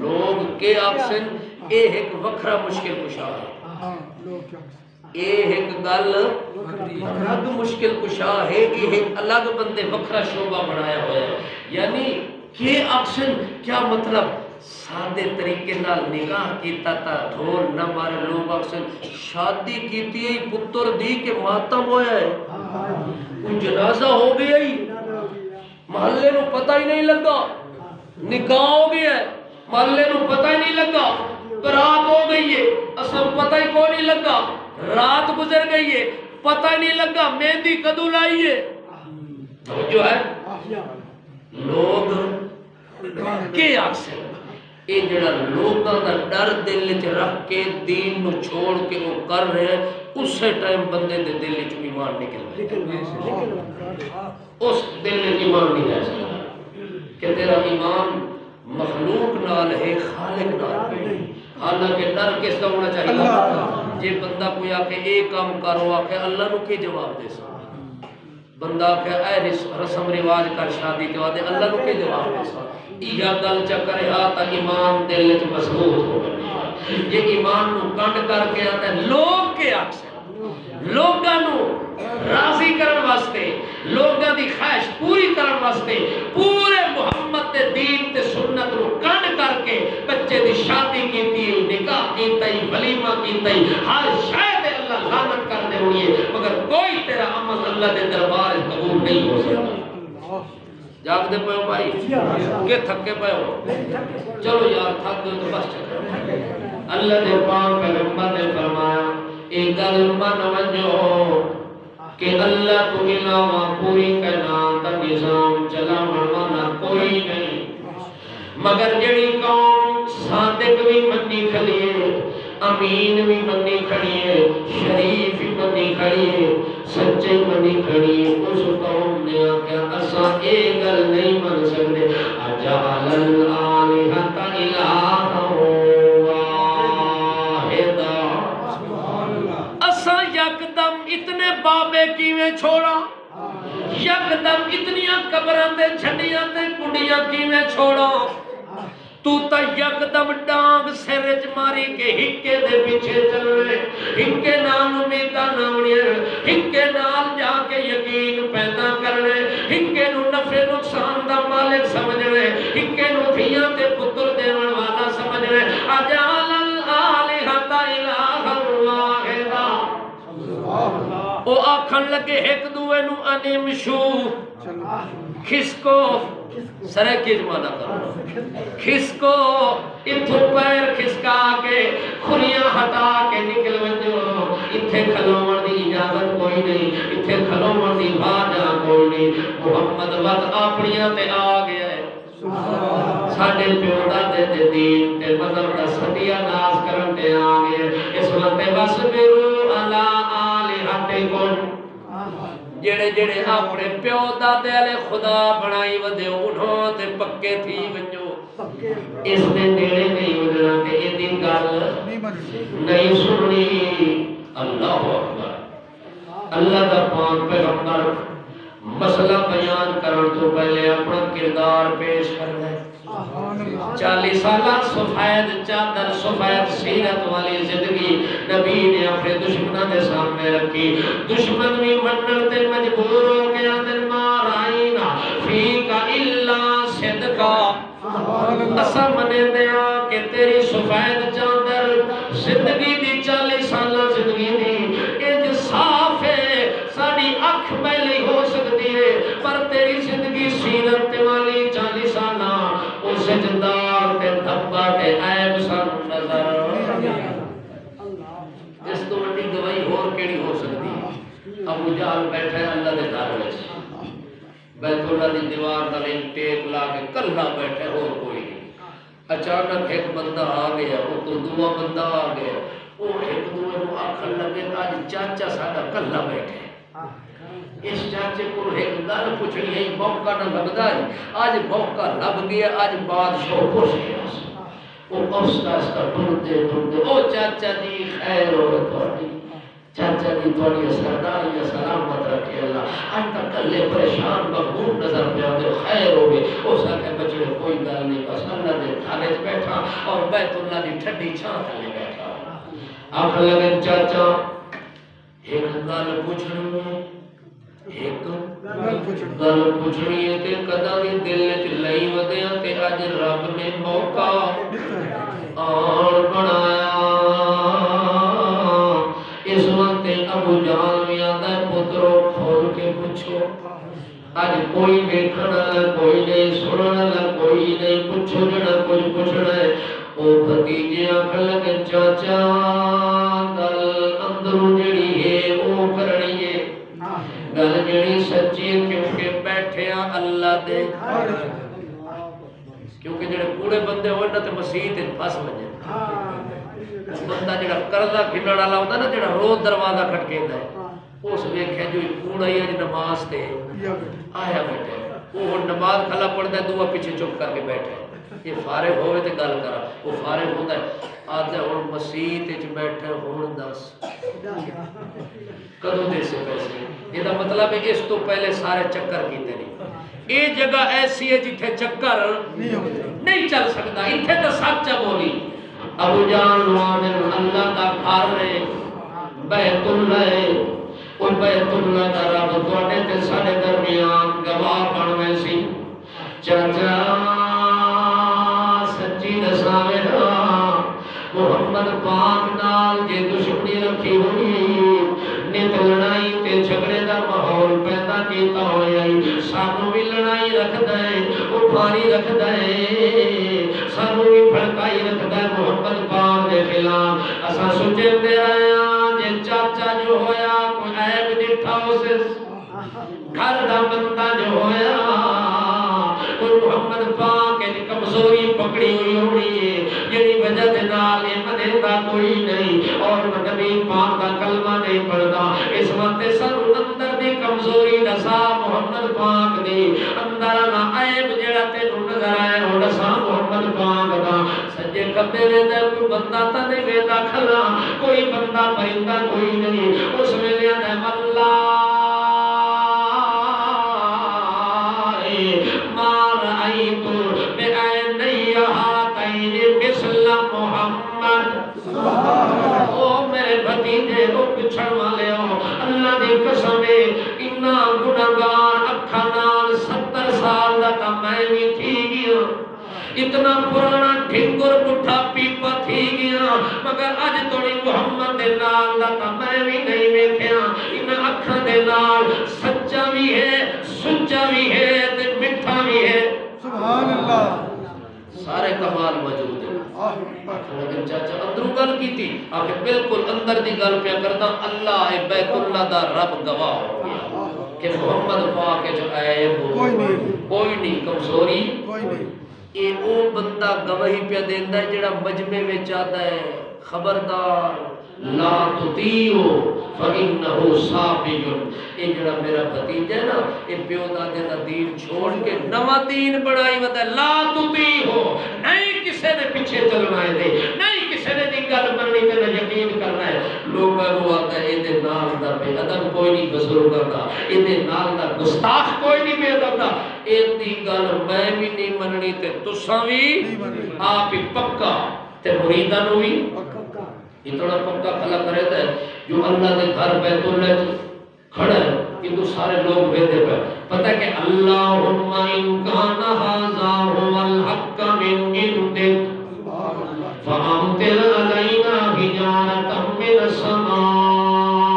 لوگ کے آکسن، اے ایک وکھرا مشکل کشا ہے، اے ایک گل الگ مشکل کشا ہے، یہ ایک الگ بندے وکھرا شعبہ بنایا ہوا ہے۔ یعنی کہ آکسن کیا مطلب؟ سادے طریقے نال نگاہ کیتا تا ڈھول نہ مارے لوگ آکسن شادی کیتی ہے پتر دی کے ماتم ہویا ہے، کوئی جنازہ ہو گیا ہی محلے نو پتہ ہی نہیں لگا، نکاح ہو گیا ہے محلے نو پتہ ہی نہیں لگا، برات ہو گئی ہے اصل پتہ ہی کو نہیں لگا، رات گزر گئی ہے پتہ ہی نہیں لگا، مہندی کدو لائی ہے۔ جو ہے لوگ کے آکسن یہ جڑا لوگاں دا ڈر دل وچ رکھ کے دین نو چھوڑ کے وہ کر رہے ہیں، اسے ٹائم بندے دے دل وچ ایمان نکل گیا، اس دل وچ ایمان نہیں رہ سکتا کہ تیرا ایمان مخلوق نال ہے خالق نال نہیں۔ حالانکہ ڈر کس کا ہونا چاہیے؟ جے بندہ کوئی آکے ایک کام کرو آکے اللہ نو کی جواب دے سکتا، بندہ کہ اے رسم رواج کر شادی کے بعد اللہ نو کے جواب دے سکتا۔ یہ گل چکر آتا ایمان دل وچ مضبوط ہو گیا، یہ ایمان نو کنڈ کر کے آتا ہے لوگ کے اکثر لوگاں نو راضی کرن واسطے، لوگاں دی خواہش پوری کرن واسطے پورے محمد دے دین تے سنت نو کنڈ کر کے بچے دی شادی کیتی، نکاح کیتا، ولیمہ کیتا، ہر شے تے اللہ لعنت کر دے ہوئی ہے، مگر کوئی تیرا عمل اللہ دے دربار قبول نہیں ہو سکتا۔ جاگ دے پہ ہو بھائی کہ تھکے پہ ہو؟ چلو یار تھک دو تو بس چکر۔ اللہ دے پاک پیغمبر نے فرمایا ایک گل من ونجو کہ اللہ تو علاوہ پوری کائنات کا نظام چلاون والا کوئی نہیں، مگر جڑی قوم صادق بھی منی کھڑی ہے، امین بھی منی کھڑی ہے، شریف بھی منی کھڑی ہے، سچے منی کھڑی ہے، اس قوم نے آکیا اساں اے گل نہیں من سکتے اجعل الآلہۃ الہا واحدا، اساں یکدم اتنے بابے کیویں چھوڑا، یکدم اتنیاں قبراں تے چھڈیاں تے کنڈیاں کیویں چھوڑا، تو تا یکدم ڈانگ سر وچ ماری کے ہکے دے پیچھے چلنے، ہکے نال امیداں ناونیاں، ہکے نال جا کے یقین پیدا کرنے، ہکے نو نفع نقصان دا مالک سمجھنے، ہکے نو دھیاں تے پتر دیون والا سمجھنے، اجعل الآلہۃ الہا واحدا۔ او آکھن لگے ایک دوے نو انمشو، کھسکو، سرے کی جمانہ کرو، کھسکو، اتھو پیر کھسکا کے کھریاں ہٹا کے نکل ونجو، اتھے کھلومن دی اجازت کوئی نہیں، اتھے کھلومن دی واجہ کوئی نہیں، محمد وقت اپنیاں تے آ گیا ہے، ساڑھے پیوڑا دے دے دین تے مذہب دا صدیہ ناز کرن تے آ گیا، اس وقت بس بیرو علی آلہتکم، جڑے جڑے اپنے پیو دادے والے خدا بنائی ودے انہوں تے پکے تھی ونجو، اس نے نیڑے نہیں ہونا تے یہ دی گل نہیں سننی۔ اللہ اکبر۔ اللہ دا پاک پیغمبر مسئلہ بیان کرن تو پہلے اپنا کردار پیش کر رہے، 40 سالہ سفید چادر سفید سیرت والی زندگی نبی نے اپنے دشمنوں کے سامنے رکھی، دشمن بھی منن تے مجبور ہو کے آدن مار آئینا اسا منے دیا کہ تیری سفید چادر زندگی دی 40 سالہ زندگی دی اج صاف ہے ساری اکھ میلی ہو سکتی ہے پر تیری زندگی سیرت والی 40 سالہ اس جدار تے دھبا تے عیب سن نظر اس تو بڑی گواہی اور کیڑی ہو سکتی ہے ابو جہل بیٹھا ہے اللہ دے گھر وچ بیت اللہ دی دیوار نال ٹیک لا کے کلا بیٹھے اور کوئی نہیں اچانک ایک بندہ آ گیا وہ تو دوسرا بندہ آ گیا وہ ایک دوسرے کو آکھن لگے آج چاچا ساڈا کلا بیٹھے اس چاچے کو ایک گل پوچھنی ہے موقع نہ لگدا ہے آج موقع لگ گیا آج بادشاہ خوش ہے وہ آہستہ آہستہ ٹرتے او چاچا جی خیر ہو تھوڑی چاچا جی تھوڑی سرداری سلامت رکھے اللہ آج تک کلے پریشان مغموم نظر پہ آتے خیر ہو گئے او ساکے بچڑے کوئی گل نہیں بس اللہ دے تھانے بیٹھا اور بیت اللہ دی ٹھڈی چھاں تھلے بیٹھا آخر لگے چاچا ایک گل پوچھنی ہے ایک گل پوچھنی ہے تے کداں دی دل وچ لئی ودیاں تے اج رب نے موقع اور بنایا اس وقت ابو جہل بھی آتا ہے پترو کھول کے پوچھو آج کوئی دیکھنا ہے کوئی نہیں سننا ہے کوئی نہیں پوچھو جڑا کچھ پوچھنا ہے او بھتیجے آکھن لگے چاچا گل اندروں جڑی ہے او کرنی ہے گل جڑی سچی ہے کیونکہ بیٹھے ہیں اللہ دے کیونکہ جڑے کوڑے بندے ہوئے نا تے مسیح تے پھس وجے بندہ جڑا کرلا پھرن والا ہوندا نا جڑا روز دروازہ کھٹکیندا ہے اس ویکھیا جو کوڑا ہی اج نماز تے آیا بیٹھے وہ نماز کھلا پڑھدا ہے دعا پیچھے چپ کر کے بیٹھے یہ فارغ ہوئے تے گل کرا وہ فارغ ہوندا ہے آتے ہن مسیح تے بیٹھے ہن دس کدوں دے سے پیسے یہ دا مطلب ہے اس تو پہلے سارے چکر کیتے نہیں یہ جگہ ایسی ہے جتھے چکر نہیں چل سکتا اتھے تو سچا بولی ابو جان روانن اللہ کا گھر ہے بیت اللہ ہے وہ بیت اللہ کا رب تواڈے تے سارے درمیان گواہ بنوے سی چاچا سچی دساوے محمد پاک نال جے دشمنی رکھی ہوئی نت لڑائی تے جھگڑے دا ماحول پیدا کیتا ہویا سانو بھی لڑائی رکھدا ہے اٹھاری رکھدا ہے سانو بھی بھڑکائی رکھدا ہے محمد پاک دے خلاف اساں سوچے دے رہے ہاں جے چاچا جو ہویا کوئی عیب ڈٹھا اسے گھر دا بندہ جو ہویا کوئی محمد پاک دی کمزوری پکڑی ہوئی ہونی ہے جڑی وجہ دے نال اے مندا کوئی نہیں اور نبی پاک دا کلمہ نہیں پڑھدا اس وقت سر اندر دی کمزوری دسا محمد پاک دی اندر نہ عیب جڑا تینوں نظر آئے ہو دسا محمد پاک دا سجے کبے ویندا کوئی بندہ تا نہیں ویندا کھلا کوئی بندہ پرندہ کوئی نہیں اس ویلے دا اللہ پچھڑ والے ہو اللہ دی قسم ہے اتنا گناہگار اکھاں نال 70 سال دا تا میں بھی تھی گیا اتنا پرانا ڈھنگر بٹھا پیپا تھی گیا مگر اج توڑی محمد دے نال دا تا میں بھی نہیں ویکھیا ان اکھاں دے نال سچا بھی ہے سچا بھی ہے تے میٹھا بھی ہے سبحان اللہ سارے کمال موجود ہیں لیکن چاچا اندروں گل کی تھی آخر بالکل اندر دی گل پہ کرتا اللہ بیت اللہ دا رب گواہ ہو گیا کہ محمد پاک جو عیب ہو کوئی نہیں کمزوری یہ او بندہ گواہی پہ دیندا ہے جڑا مجمع میں چاہتا ہے خبردار لا تطیعو فإنہو صابیون یہ جڑا میرا بھتیجا ہے نا یہ پیو دادے دا دین چھوڑ کے نوا دین بڑھائی ودا ہے لا تطیعو نہیں کسے نے پیچھے چلنا ہے دے نہیں کسے نے دی گل مننی تے نہ یقین کرنا ہے لوگاں نو آتا ہے اے دے نال دا بے ادب کوئی نہیں بزرگاں دا اے دے نال دا گستاخ کوئی نہیں بے ادب دا اے دی گل میں بھی نہیں مننی تے تساں وی آپ ہی پکا تے مریداں نو وی اتنا پکا کھلا کرے تھے جو اللہ نے گھر بیت اللہ کھڑا ہے یہ تو سارے لوگ بیدے پہ پتہ کہ اللہم ان کان ھذا ھو الحق من فَأَمْطِرْ عَلَيْنَا حِجَارَةً مِّنَ السَّمَاءِ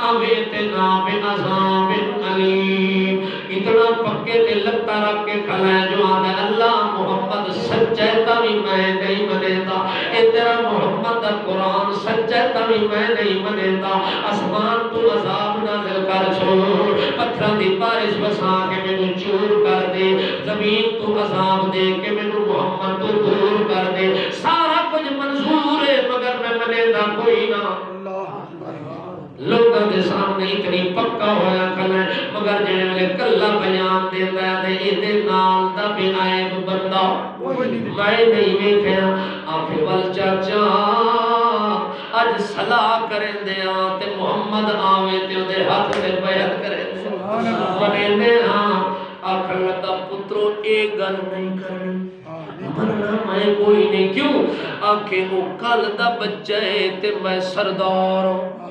أَوْ ائْتِنَا بِعَذَابٍ أَلِيمٍ۔ اتنا پکے تے لگتا رکھ کے کھلا ہے جو آدھا اللہ محمد سچیتا بھی میں نہیں منے دا، اے تیرا محمد دا قرآن سچیتا بھی میں نہیں منے دا، اسمان تو عذاب نازل کر چھوڑ، پتھران دی بارش بسا کے میں نے چور کر دے، زمین تو عذاب دے کے میں نے محمد تو دور کر دے، سارا کچھ منظور ہے مگر میں منے دا کوئی نہ۔ لوگوں کے سامنے اتنی پکا ہویا کھلا ہے مگر جنہیں میں کلہ بیان دیتا ہے دے ایدے نال دا بھی عائب بندہ میں نہیں ویکھیا آنکھیں وال چاچا آج صلاح کریں دے آتے محمد آوے تے دے ہاتھ دے بیعت کریں دے بنے دے آخر لگا پترو ایک گل نہیں کرنی مرنا میں کوئی نہیں کیوں آنکھیں وہ کل دا بچہ ہے تے میں سردار ہوں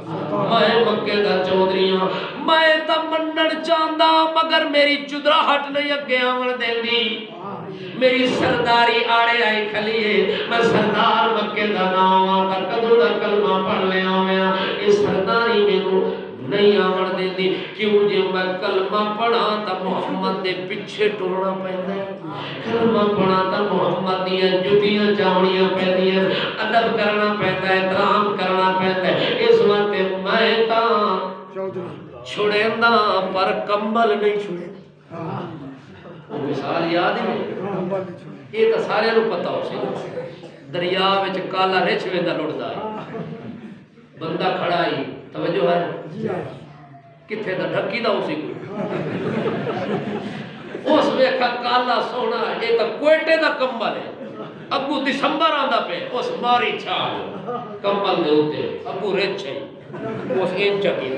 میں مکے دا چودریاں میں تا منڈن چاندہ مگر میری چدراہٹ نہیں اگے آمن دیں دی میری سرداری آڑے آئی کھلیے میں سردار مکے دا نام آتا قدر دا کلمہ پڑھ لے آمیا اس سرداری میں نہیں آمن دیں دی کیوں جب میں کلمہ پڑھا تا محمد دے پچھے ٹورنا پہنے کلمہ پڑھا تا محمد دیا جتیاں چاونیاں پہنیاں ادب کرنا پہتا ہے احترام کرنا پہتا ہے اس وقت میں تا چھوڑیں دا پر کمبل نہیں چھوڑیں مثال یاد ہی یہ تا سارے لوگ پتا ہو سی دریا وچ کالا رچ ویندہ لڑ دا بندہ کھڑا ہی توجہ ہے کتھے دا ڈھکی دا اسی کوئی اس ویکھا کالا سونا یہ تا کوئٹے دا کمبل ہے ابو دسمبر آندہ پہ اس ماری چھال کمبل دے ہوتے ابو رچ ہے اس انچا کی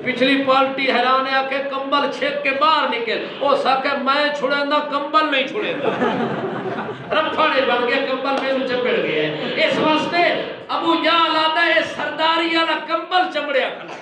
پچھلی پالٹی حیران ہے کہ کمبل چھیک کے باہر نکل او ساکے میں چھوڑیں دا کمبل نہیں چھوڑیں دا رفاڑے بن گیا کمبل میں انچا پڑ گیا ہے اس واسطے ابو جال آدھا ہے سرداری والا کمبل چمڑیا کھلا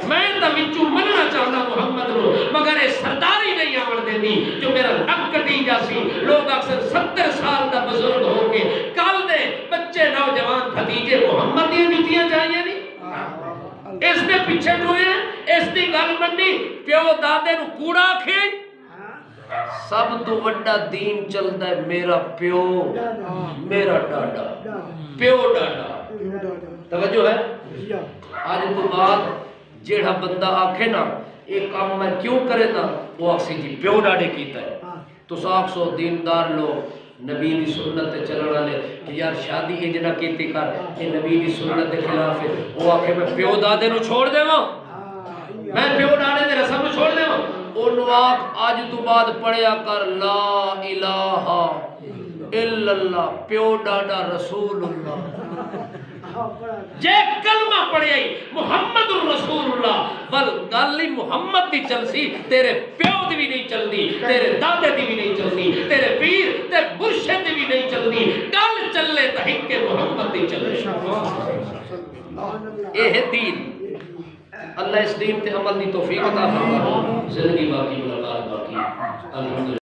میں تا وچو مننا چاہتا محمد رو مگر یہ سرداری نہیں آمن دے دی جو میرا نک کٹی جاسی لوگ اکثر 70 سال دا بزرگ ہو کے کال دے بچے نوجوان بھتیجے محمد دی جتیاں چاہیے نہیں اس نے پیچھے ڈوئے اس دی گل منی پیو دادے نو کوڑا کھیں سب تو وڈا دین چلتا ہے میرا پیو میرا ڈاڈا پیو ڈاڈا توجہ ہے آج تو بعد جیڑا بندہ آکھے نا ایک کام میں کیوں کرے نا وہ آکسی جی پیو ڈاڈے کیتا ہے تو 100 دیندار لوگ نبی دی سنت چلنا لے کہ یار شادی اجنا کیتی کر یہ نبی دی سنت دے خلاف ہے وہ آکھے میں پیو دادے نو چھوڑ دے ماں میں پیو ڈاڈے دے رسم چھوڑ دے ماں انہوں آپ آج تو بعد پڑھیا کر لا الہ الا اللہ پیو ڈاڈا رسول اللہ جے کلمہ پڑھیا ہی محمد الرسول اللہ بل گالی محمد دی چل سی تیرے پیو دی بھی نہیں چل دی تیرے دادے دی بھی نہیں چل دی تیرے پیر تے مرشد دی بھی نہیں چل دی گل چلے تحق کے محمد دی چل دی اے ہے دین اللہ اس دین تے عمل دی توفیق عطا فرمائے زندگی باقی ملاقات باقی الحمدللہ